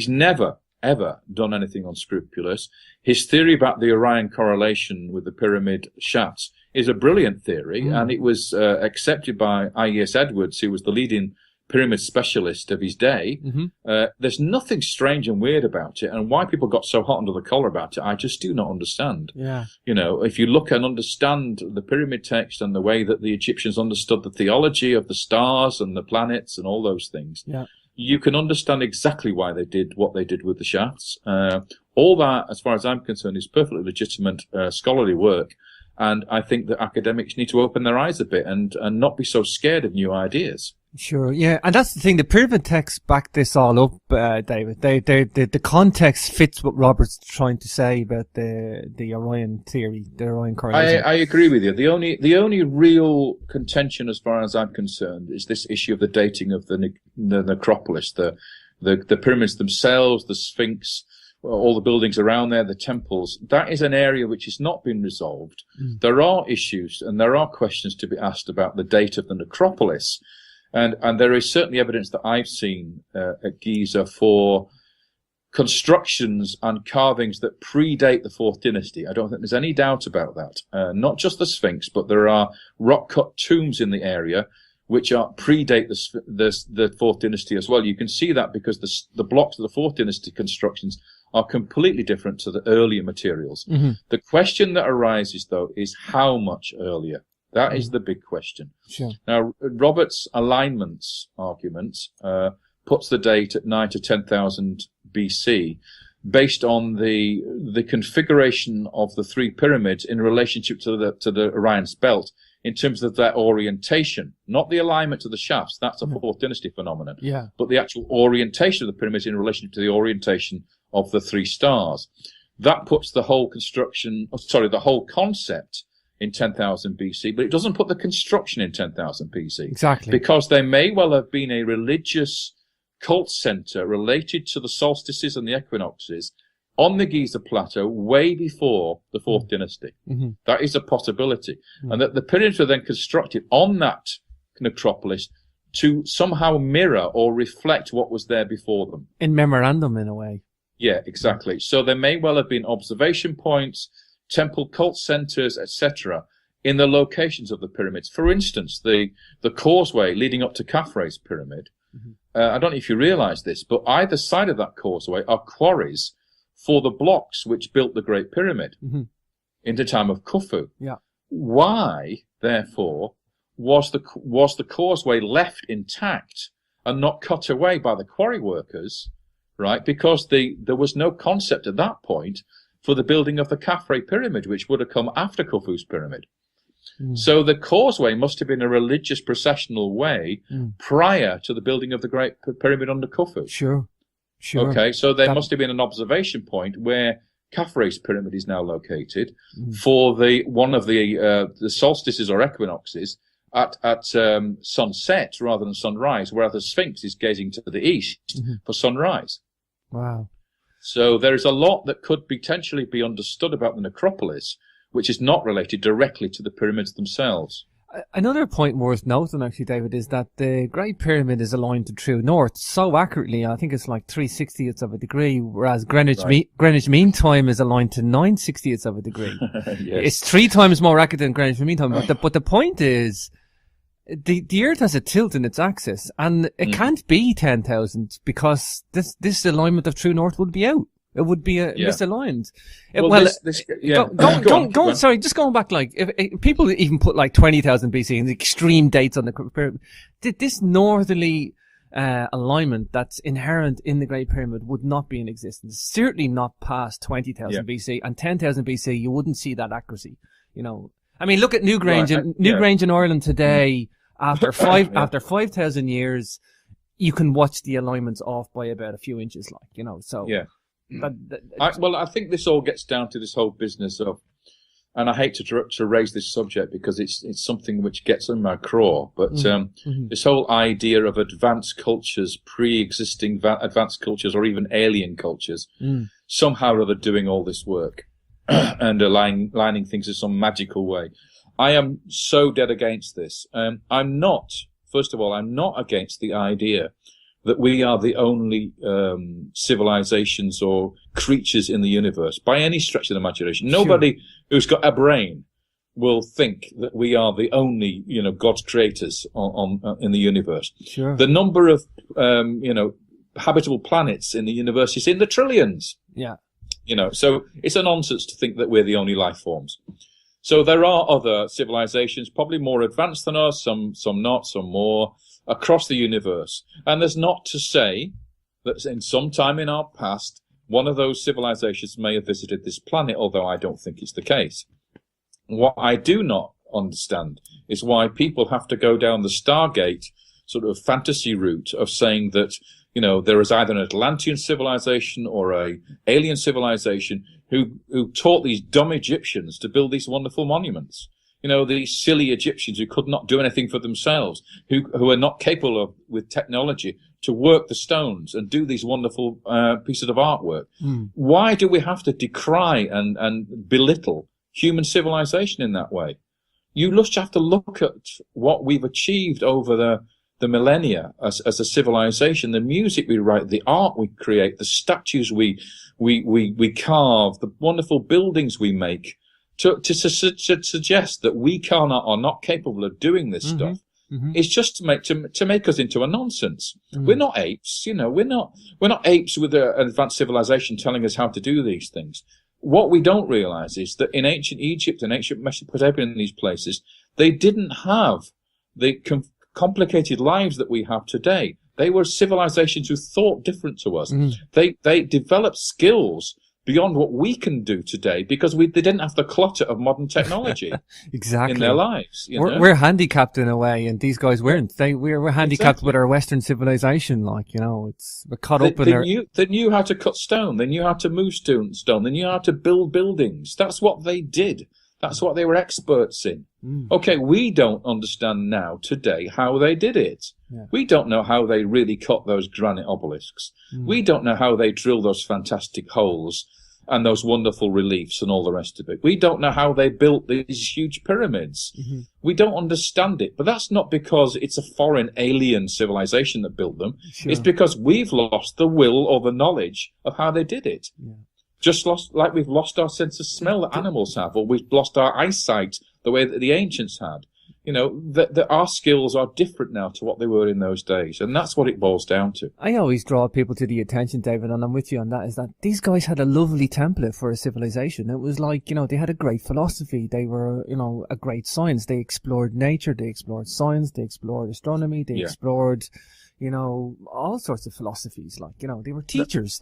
never ever done anything unscrupulous. His theory about the Orion correlation with the pyramid shafts is a brilliant theory, and it was accepted by I.E.S. Edwards, who was the leading pyramid specialist of his day. There's nothing strange and weird about it, and why people got so hot under the collar about it, I just do not understand. Yeah. If you look and understand the pyramid text and the way that the Egyptians understood the theology of the stars and the planets and all those things, you can understand exactly why they did what they did with the shafts. All that, as far as I'm concerned, is perfectly legitimate scholarly work. And I think that academics need to open their eyes a bit and not be so scared of new ideas. Sure, yeah, and that's the thing. The pyramid texts back this all up, David. The context fits what Robert's trying to say about the Orion theory, the Orion correlation. I agree with you. The only real contention, as far as I'm concerned, is this issue of the dating of the necropolis, the pyramids themselves, the Sphinx, all the buildings around there, the temples. That is an area which has not been resolved. There are issues and there are questions to be asked about the date of the necropolis. And there is certainly evidence that I've seen at Giza for constructions and carvings that predate the 4th dynasty. I don't think there's any doubt about that. Not just the Sphinx, but there are rock-cut tombs in the area which predate the 4th dynasty as well. You can see that because the blocks of the 4th dynasty constructions are completely different to the earlier materials. The question that arises, though, is how much earlier? That is the big question. Sure. Now, Robert's alignments argument puts the date at 9 to 10,000 BC, based on the configuration of the 3 pyramids in relationship to the Orion's belt, in terms of their orientation, not the alignment to the shafts. That's a 4th dynasty phenomenon. Yeah. But the actual orientation of the pyramids in relation to the orientation of the 3 stars. That puts the whole the whole concept in 10,000 BC, but it doesn't put the construction in 10,000 BC. Exactly. Because there may well have been a religious cult center related to the solstices and the equinoxes on the Giza Plateau way before the 4th dynasty. That is a possibility. And that the pyramids were then constructed on that necropolis to somehow mirror or reflect what was there before them. In memorandum, in a way. Yeah, exactly. So there may well have been observation points, temple cult centers, etc., in the locations of the pyramids. For instance, the causeway leading up to Khafre's pyramid, I don't know if you realize this, but either side of that causeway are quarries for the blocks which built the Great Pyramid in the time of Khufu. Yeah. Why, therefore, was the causeway left intact and not cut away by the quarry workers, right? Because there was no concept at that point for the building of the Khafre pyramid, which would have come after Khufu's pyramid. So the causeway must have been a religious processional way prior to the building of the Great Pyramid under Khufu. Sure. Okay, so there must have been an observation point where Khafre's pyramid is now located for one of the solstices or equinoxes at sunset rather than sunrise, whereas the Sphinx is gazing to the east for sunrise. Wow. So there is a lot that could potentially be understood about the necropolis, which is not related directly to the pyramids themselves. Another point worth noting, actually, David, is that the Great Pyramid is aligned to true north so accurately. I think it's like 3/60ths of a degree, whereas Greenwich Mean Time is aligned to 9/60ths of a degree. Yes. It's 3 times more accurate than Greenwich Mean Time. But the point is, the Earth has a tilt in its axis, and it can't be 10,000 because this alignment of true north would be out. It would be misaligned. Sorry, just going back, like, if people even put like 20,000 BC and the extreme dates on the pyramid, this northerly alignment that's inherent in the Great Pyramid would not be in existence. Certainly not past 20,000 BC, and 10,000 BC, you wouldn't see that accuracy. You know, I mean, look at Newgrange, Newgrange in Ireland today. After 5,000 years, you can watch the alignments off by about a few inches, like, you know. So yeah. I think this all gets down to this whole business of, and I hate to raise this subject because it's something which gets in my craw, but this whole idea of advanced cultures, pre-existing advanced cultures, or even alien cultures, somehow or other doing all this work and aligning things in some magical way. I am so dead against this. I'm not against the idea that we are the only civilizations or creatures in the universe by any stretch of the imagination. Sure. Nobody who's got a brain will think that we are the only, God's creators in the universe. Sure. The number of, habitable planets in the universe is in the trillions. Yeah. So it's a nonsense to think that we're the only life forms. So there are other civilizations, probably more advanced than us, some not, some more, across the universe. And there's not to say that in some time in our past, one of those civilizations may have visited this planet, although I don't think it's the case. What I do not understand is why people have to go down the Stargate sort of fantasy route of saying that, you know, there is either an Atlantean civilization or a alien civilization who taught these dumb Egyptians to build these wonderful monuments. You know, these silly Egyptians who could not do anything for themselves, who are not capable of, with technology, to work the stones and do these wonderful pieces of artwork. Why do we have to decry and belittle human civilization in that way? You just have to look at what we've achieved over the millennia as a civilization, the music we write, the art we create, the statues we carve, the wonderful buildings we make, to suggest that we are not capable of doing this stuff. It's just to make us into a nonsense. We're not apes, you know. We're not apes with an advanced civilization telling us how to do these things. What we don't realize is that in ancient Egypt and ancient Mesopotamia, in these places, they didn't have the complicated lives that we have today. They were civilizations who thought different to us. They developed skills beyond what we can do today because they didn't have the clutter of modern technology exactly in their lives. We're handicapped in a way, and these guys weren't. We're handicapped with our Western civilization, like, you know, we're caught up in they knew how to cut stone, they knew how to move stone, they knew how to build buildings. That's what they did. That's what they were experts in. Okay, we don't understand now today how they did it. We don't know how they really cut those granite obelisks. We don't know how they drilled those fantastic holes and those wonderful reliefs and all the rest of it. We don't know how they built these huge pyramids. We don't understand it. But that's not because it's a foreign alien civilization that built them. It's because we've lost the will or the knowledge of how they did it. Just like we've lost our sense of smell that animals have, or we've lost our eyesight the way that the ancients had. You know, that our skills are different now to what they were in those days, and that's what it boils down to. I always draw people to the attention, David, and I'm with you on that, is that these guys had a lovely template for a civilization. It was like, you know, they had a great philosophy. They were, you know, a great science. They explored nature. They explored science. They explored astronomy. They explored, you know, all sorts of philosophies. Like, you know, they were teachers.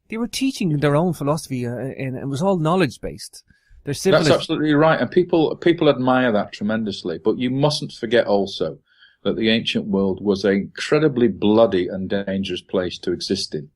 They were teaching their own philosophy, and it was all knowledge-based. That's absolutely right, and people admire that tremendously. But you mustn't forget also that the ancient world was an incredibly bloody and dangerous place to exist in.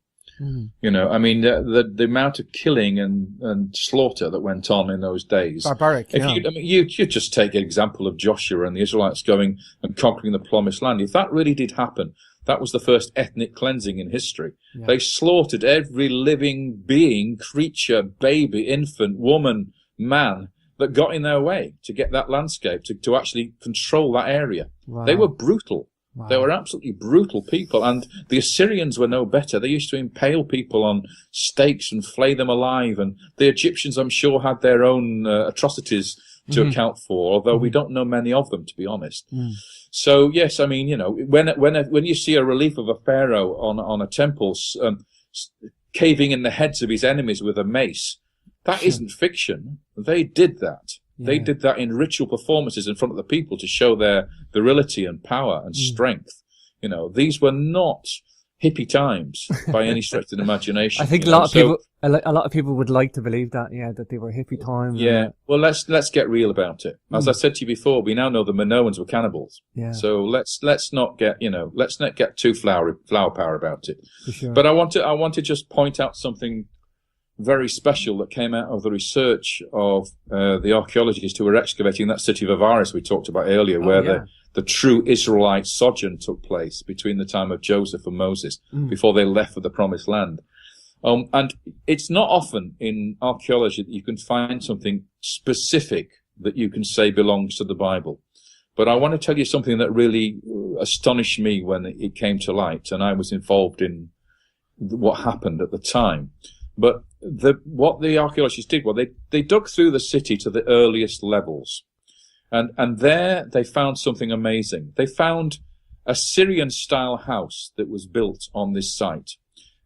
You know, I mean, the amount of killing and slaughter that went on in those days. Barbaric, you just take an example of Joshua and the Israelites going and conquering the Promised Land. If that really did happen, that was the first ethnic cleansing in history. They slaughtered every living being, creature, baby, infant, woman, man that got in their way to get that landscape, to actually control that area. They were brutal. They were absolutely brutal people. And the Assyrians were no better. They used to impale people on stakes and flay them alive. And the Egyptians, I'm sure, had their own atrocities to account for, although we don't know many of them, to be honest. So, yes, I mean, you know, when you see a relief of a pharaoh on a temple caving in the heads of his enemies with a mace, that isn't fiction. They did that. They did that in ritual performances in front of the people to show their virility and power and strength. You know, these were not hippie times by any stretch of the imagination. I think a lot of people would like to believe that, that they were hippie times. Well, let's get real about it. As I said to you before, we now know the Minoans were cannibals. So let's not get too flower power about it. For sure. But I want to just point out something very special that came out of the research of the archaeologists who were excavating that city of Avaris we talked about earlier, where the true Israelite sojourn took place between the time of Joseph and Moses before they left for the Promised Land. And it's not often in archaeology that you can find something specific that you can say belongs to the Bible. But I want to tell you something that really astonished me when it came to light, and I was involved in what happened at the time. But what the archaeologists did, they dug through the city to the earliest levels. And there they found something amazing. They found a Syrian-style house that was built on this site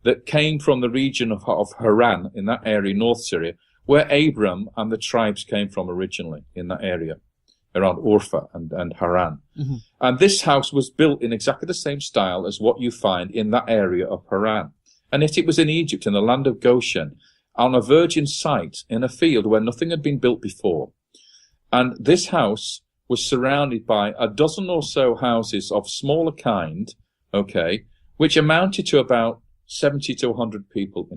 that came from the region of Haran, in that area, North Syria, where Abram and the tribes came from originally, in that area, around Urfa and Haran. And this house was built in exactly the same style as what you find in that area of Haran. And yet it was in Egypt, in the land of Goshen, on a virgin site in a field where nothing had been built before. And this house was surrounded by a dozen or so houses of smaller kind, okay, which amounted to about 70 to 100 people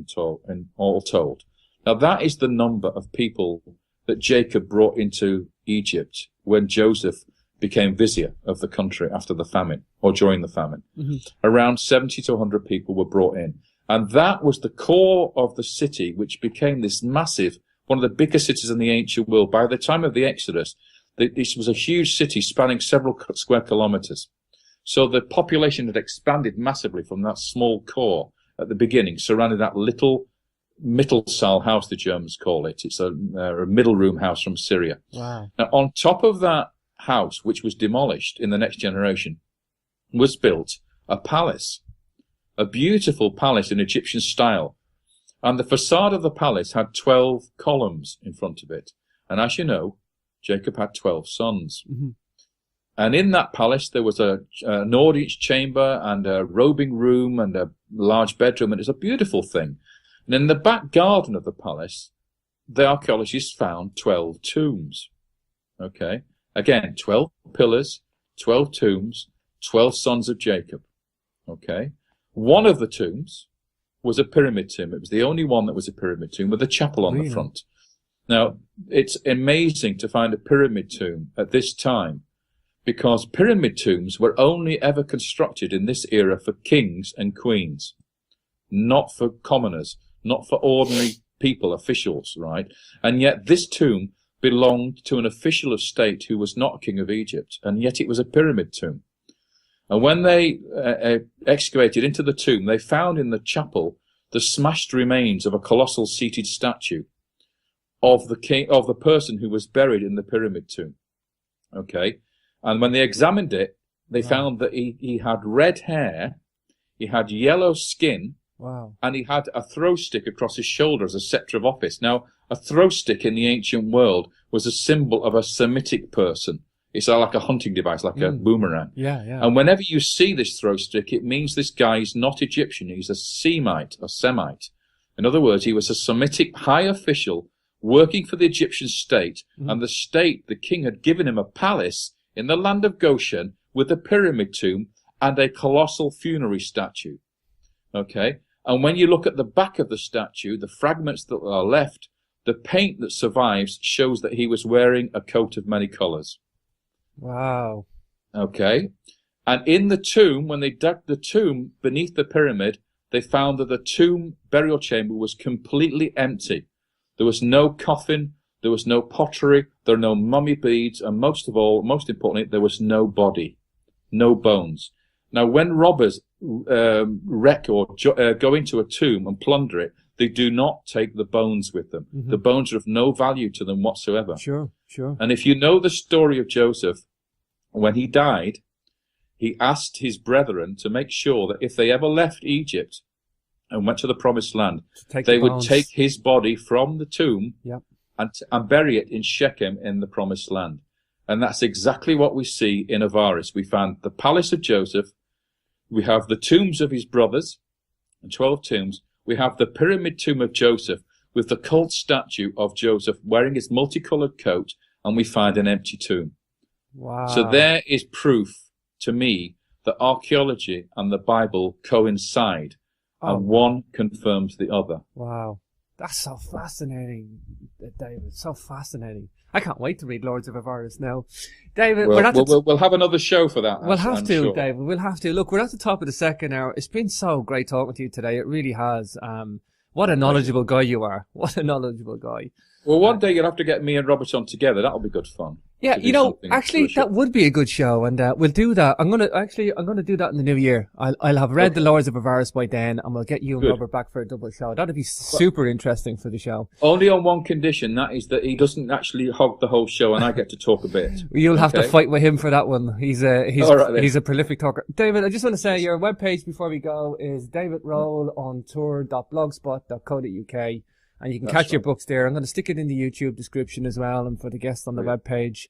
in all told. Now, that is the number of people that Jacob brought into Egypt when Joseph became vizier of the country after the famine, or during the famine. Mm-hmm. Around 70 to 100 people were brought in. And that was the core of the city, which became this massive, one of the biggest cities in the ancient world. By the time of the Exodus, this was a huge city spanning several square kilometers. So the population had expanded massively from that small core at the beginning, surrounding that little Mittelsaal house, the Germans call it. It's a middle room house from Syria. Wow. Now, on top of that house, which was demolished in the next generation, was built a palace, a beautiful palace in Egyptian style. And the facade of the palace had 12 columns in front of it. And as you know, Jacob had 12 sons. Mm-hmm. And in that palace, there was an audience chamber and a robing room and a large bedroom. And it's a beautiful thing. And in the back garden of the palace, the archaeologists found 12 tombs. Okay. Again, 12 pillars, 12 tombs, 12 sons of Jacob. Okay. One of the tombs was a pyramid tomb. It was the only one that was a pyramid tomb with a chapel on the front. Now, it's amazing to find a pyramid tomb at this time, because pyramid tombs were only ever constructed in this era for kings and queens, not for commoners, not for ordinary people, officials, right? And yet this tomb belonged to an official of state who was not king of Egypt, and yet it was a pyramid tomb. And when they excavated into the tomb, they found in the chapel the smashed remains of a colossal seated statue of the king, of the person who was buried in the pyramid tomb. Okay. And when they examined it, they found that he had red hair, he had yellow skin, and he had a throw stick across his shoulder as a scepter of office. Now, a throw stick in the ancient world was a symbol of a Semitic person. It's like a hunting device, like a boomerang. Yeah. And whenever you see this throw stick, it means this guy is not Egyptian. He's a Semite, or Semite. In other words, he was a Semitic high official working for the Egyptian state, and the state, the king, had given him a palace in the land of Goshen with a pyramid tomb and a colossal funerary statue. Okay? And when you look at the back of the statue, the fragments that are left, the paint that survives shows that he was wearing a coat of many colors. Wow. Okay? And in the tomb, when they dug the tomb beneath the pyramid, they found that the tomb burial chamber was completely empty. There was no coffin, there was no pottery, there were no mummy beads, and most of all, most importantly, there was no body, no bones. Now, when robbers wreck or go into a tomb and plunder it, they do not take the bones with them. Mm-hmm. The bones are of no value to them whatsoever. Sure. And if you know the story of Joseph, when he died, he asked his brethren to make sure that if they ever left Egypt and went to the promised land, they would take his body from the tomb and bury it in Shechem in the promised land. And that's exactly what we see in Avaris. We found the palace of Joseph. We have the tombs of his brothers, and 12 tombs. We have the pyramid tomb of Joseph with the cult statue of Joseph wearing his multicolored coat, and we find an empty tomb. Wow. So there is proof to me that archaeology and the Bible coincide, and one confirms the other. Wow. That's so fascinating, David. So fascinating. I can't wait to read Lords of Avaris now. David, we'll have another show for that. We'll have to, David. We'll have to. Look, we're at the top of the second hour. It's been so great talking to you today. It really has. What a knowledgeable guy you are. What a knowledgeable guy. Well, one day you'll have to get me and Robert on together. That'll be good fun. Yeah, you know, actually, that would be a good show, and we'll do that. I'm gonna do that in the new year. I'll have read the Lords of Avaris by then, and we'll get you and Robert back for a double show. That'd be super interesting for the show. Only on one condition, that is that he doesn't actually hog the whole show, and I get to talk a bit. You'll have to fight with him for that one. He's a prolific talker. David, I just want to say your webpage before we go is davidrohlonttour.blogspot.co.uk. And you can catch your books there. I'm going to stick it in the YouTube description as well, and for the guests on the webpage.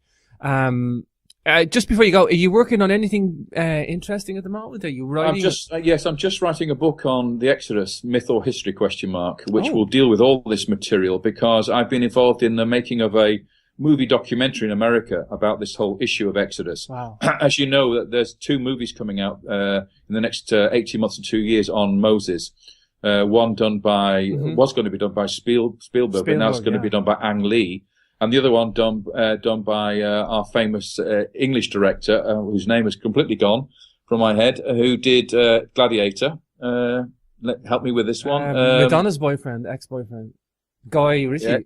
Just before you go, are you working on anything interesting at the moment? Are you writing? I'm just writing a book on the Exodus, myth or history, which will deal with all this material, because I've been involved in the making of a movie documentary in America about this whole issue of Exodus. Wow. As you know, that there's 2 movies coming out in the next 18 months to 2 years on Moses. One done by was going to be done by Spielberg, but now it's going to be done by Ang Lee, and the other one done by our famous English director, whose name has completely gone from my head, who did Gladiator. Help me with this one. Madonna's boyfriend, ex-boyfriend, Guy Ritchie. Yeah.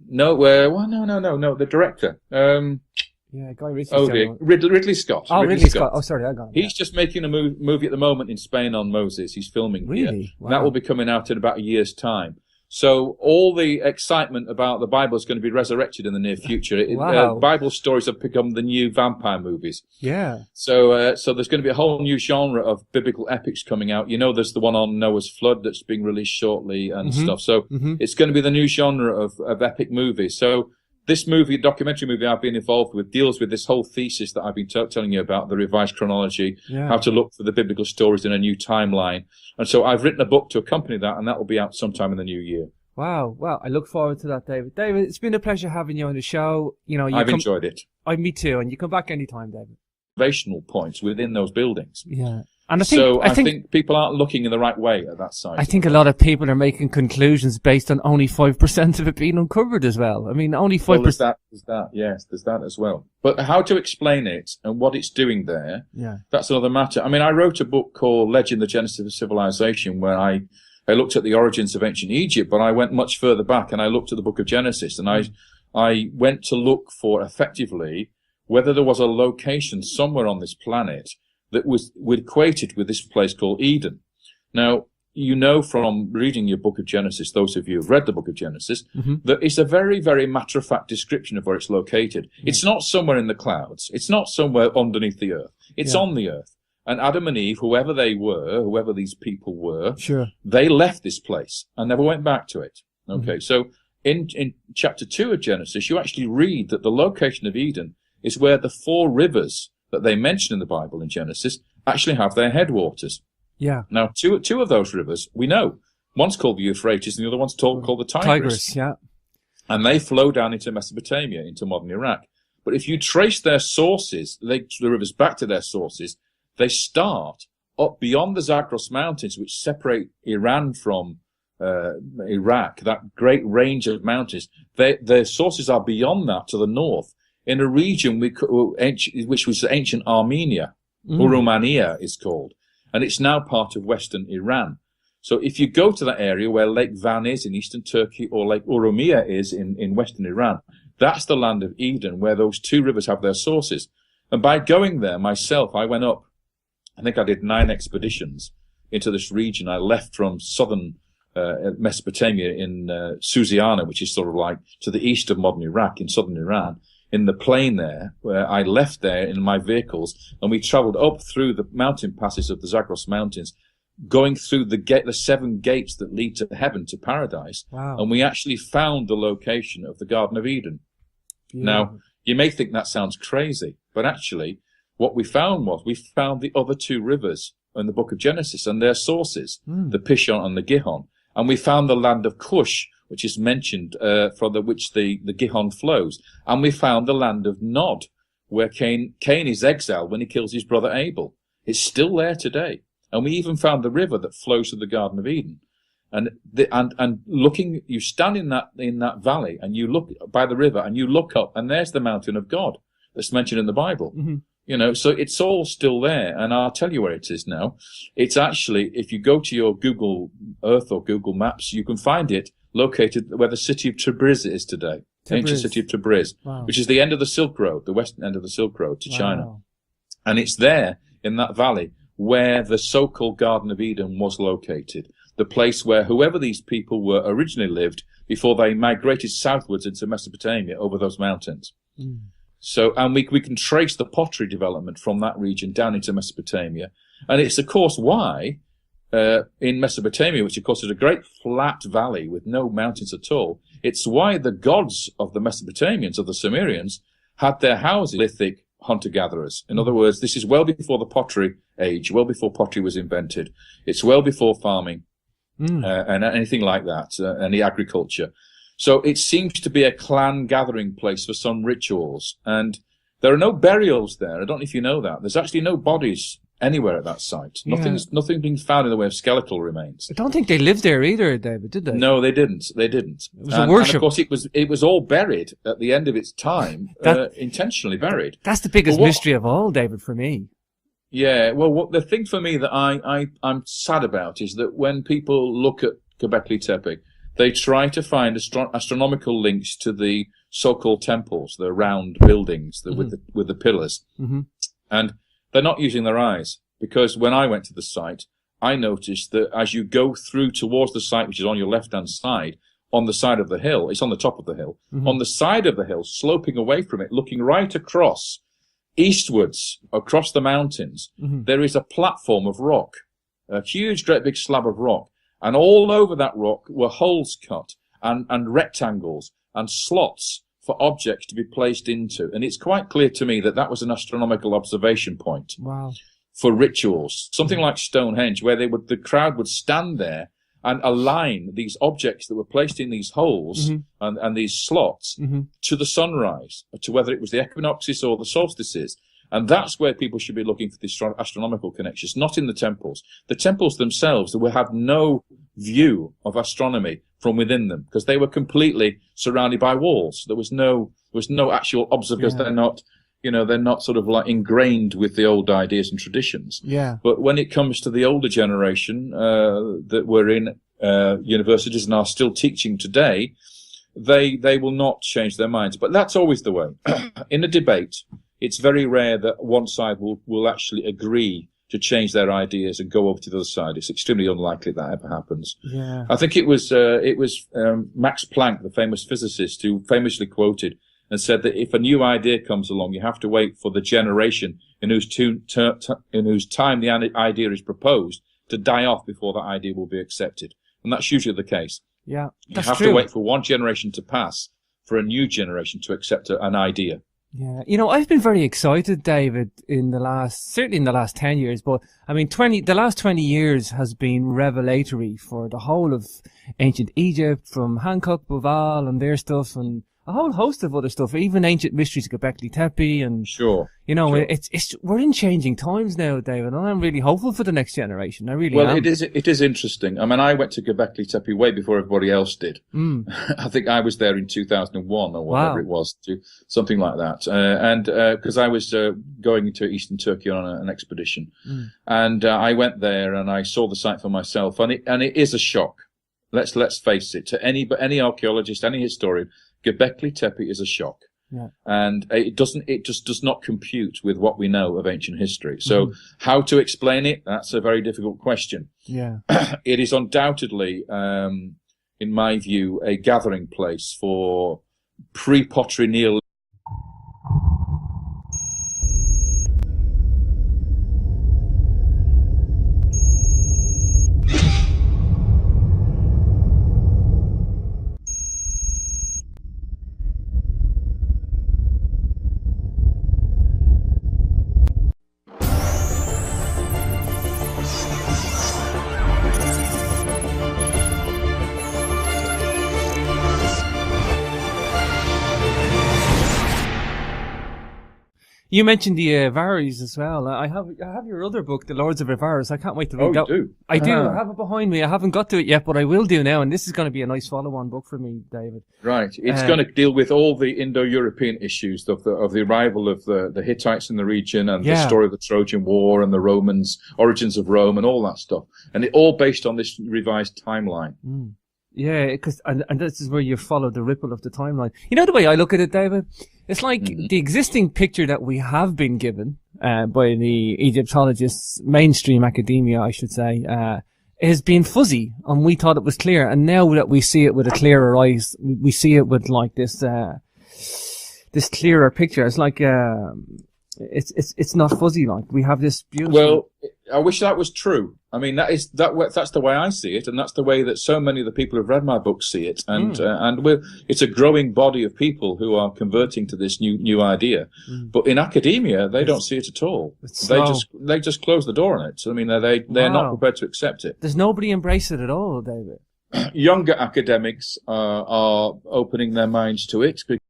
No, no. The director. Guy Ritchie. Oh, Ridley Scott. Oh, Ridley Scott. Oh, sorry, I got it. He's just making a movie at the moment in Spain on Moses. He's filming here. Wow. That will be coming out in about a year's time. So all the excitement about the Bible is going to be resurrected in the near future. Wow. Bible stories have become the new vampire movies. Yeah. So there's going to be a whole new genre of biblical epics coming out. You know, there's the one on Noah's flood that's being released shortly and stuff. So it's going to be the new genre of epic movies. So this documentary movie I've been involved with, deals with this whole thesis that I've been telling you about, the revised chronology, how to look for the biblical stories in a new timeline. And so I've written a book to accompany that, and that will be out sometime in the new year. Wow. Well, I look forward to that, David. David, it's been a pleasure having you on the show. You know, I've enjoyed it. Me too, and you come back anytime, David. Observational points within those buildings. Yeah. And I think people aren't looking in the right way at that site. I think a lot of people are making conclusions based on only 5% of it being uncovered as well. I mean, only 5%. Well, there's that. Yes, there's that as well. But how to explain it and what it's doing there, that's another matter. I mean, I wrote a book called Legend, the Genesis of Civilization, where I looked at the origins of ancient Egypt, but I went much further back and I looked at the book of Genesis, and I went to look for effectively whether there was a location somewhere on this planet that was equated with this place called Eden. Now, you know from reading your book of Genesis, those of you who've read the book of Genesis, that it's a very, very matter-of-fact description of where it's located. It's not somewhere in the clouds. It's not somewhere underneath the earth. It's on the earth. And Adam and Eve, whoever these people were, they left this place and never went back to it. Okay, so in chapter 2 of Genesis, you actually read that the location of Eden is where the 4 rivers that they mention in the Bible in Genesis actually have their headwaters. Yeah. Now, two of those rivers we know. One's called the Euphrates, and the other one's called the Tigris. And they flow down into Mesopotamia, into modern Iraq. But if you trace their sources, the rivers back to their sources, they start up beyond the Zagros Mountains, which separate Iran from Iraq, that great range of mountains. Their sources are beyond that to the north, in a region which was ancient Armenia. Urumania is called, and it's now part of western Iran. So if you go to that area where Lake Van is in eastern Turkey, or Lake Urumia is in western Iran, that's the land of Eden, where those 2 rivers have their sources. And by going there myself, I went up, I think I did 9 expeditions into this region. I left from southern Mesopotamia in Susiana, which is sort of like to the east of modern Iraq in southern Iran, in the plain there, where I left there in my vehicles, and we traveled up through the mountain passes of the Zagros Mountains, going through the 7 gates that lead to heaven, to paradise. Wow. And we actually found the location of the Garden of Eden. Yeah. Now, you may think that sounds crazy, but actually what we found the other 2 rivers in the book of Genesis and their sources, the Pishon and the Gihon. And we found the land of Cush, which is mentioned, from which the Gihon flows. And we found the land of Nod, where Cain is exiled when he kills his brother Abel. It's still there today. And we even found the river that flows to the Garden of Eden. And looking, you stand in that valley, and you look by the river, and you look up, and there's the mountain of God that's mentioned in the Bible. You know, so it's all still there, and I'll tell you where it is now. It's actually, if you go to your Google Earth or Google Maps, you can find it located where the city of Tabriz is today. Ancient city of Tabriz, which is the end of the Silk Road, the western end of the Silk Road to China. And it's there in that valley where the so-called Garden of Eden was located, the place where whoever these people were originally lived before they migrated southwards into Mesopotamia over those mountains. So, and we can trace the pottery development from that region down into Mesopotamia. And it's, of course, why in Mesopotamia, which, of course, is a great flat valley with no mountains at all, it's why the gods of the Mesopotamians, of the Sumerians, had their houses lithic hunter-gatherers. In other words, this is well before the pottery age, well before pottery was invented. It's well before farming and anything like that, any agriculture. So it seems to be a clan gathering place for some rituals. And there are no burials there. I don't know if you know that. There's actually no bodies anywhere at that site. Yeah. Nothing being found in the way of skeletal remains. I don't think they lived there either, David, did they? No, they didn't. They didn't. It was a worship. And of course, it was all buried at the end of its time, intentionally buried. That's the biggest mystery of all, David, for me. Yeah. Well, the thing for me that I'm sad about is that when people look at Göbekli Tepe, they try to find astronomical links to the so-called temples, the round buildings with the pillars, and they're not using their eyes, because when I went to the site, I noticed that as you go through towards the site, which is on your left-hand side, on the side of the hill, it's on the top of the hill, on the side of the hill, sloping away from it, looking right across, eastwards, across the mountains, there is a platform of rock, a huge, great big slab of rock, and all over that rock were holes cut and rectangles and slots for objects to be placed into. And it's quite clear to me that that was an astronomical observation point. Wow. For rituals, something like Stonehenge, where the crowd would stand there and align these objects that were placed in these holes and these slots to the sunrise, to whether it was the equinoxes or the solstices. And that's where people should be looking for the astronomical connections, not in the temples. The temples themselves will have no view of astronomy from within them, because they were completely surrounded by walls. There was no actual observation, because they're not sort of like ingrained with the old ideas and traditions. Yeah. But when it comes to the older generation that were in universities and are still teaching today, they will not change their minds. But that's always the way. In a debate, it's very rare that one side will actually agree to change their ideas and go over to the other side. It's extremely unlikely that ever happens. Yeah. I think it was Max Planck, the famous physicist, who famously quoted and said that if a new idea comes along, you have to wait for the generation in whose time the idea is proposed to die off before that idea will be accepted. And that's usually the case. Yeah, you have to wait for one generation to pass for a new generation to accept an idea. Yeah, I've been very excited, David, certainly in the last 10 years, but I mean, the last 20 years has been revelatory for the whole of ancient Egypt, from Hancock, Boval and their stuff, and a whole host of other stuff, even ancient mysteries of Göbekli Tepe, and sure. We're in changing times now, David, and I'm really hopeful for the next generation. I really am. Well, it is interesting. I mean, I went to Göbekli Tepe way before everybody else did. I think I was there in 2001 or whatever it was, something like that. And because I was going into Eastern Turkey on an expedition, and I went there and I saw the site for myself, and it is a shock. Let's face it. To any archaeologist, any historian, Göbekli Tepe is a shock. Yeah. And it just does not compute with what we know of ancient history. So how to explain it? That's a very difficult question. Yeah. It is undoubtedly, in my view, a gathering place for pre-pottery Neolithic. You mentioned the Avaris as well. I have your other book, The Lords of Avaris. I can't wait to read that. Oh, you do? I do. I have it behind me. I haven't got to it yet, but I will do now. And this is going to be a nice follow-on book for me, David. Right. It's going to deal with all the Indo-European issues of the arrival of the Hittites in the region, and the story of the Trojan War and the Romans, origins of Rome, and all that stuff. And it all based on this revised timeline. Yeah, and this is where you follow the ripple of the timeline. You know the way I look at it, David? It's like the existing picture that we have been given by the Egyptologists, mainstream academia, I should say, has been fuzzy, and we thought it was clear. And now that we see it with a clearer eyes, we see it with like this clearer picture. It's like it's not fuzzy. Like we have this beautiful. Well, I wish that was true. I mean, that's the way I see it, and that's the way that so many of the people who've read my book see it. And it's a growing body of people who are converting to this new idea. But in academia, they don't see it at all. They just close the door on it. I mean, they're not prepared to accept it. There's nobody embrace it at all, David. younger academics are opening their minds to it.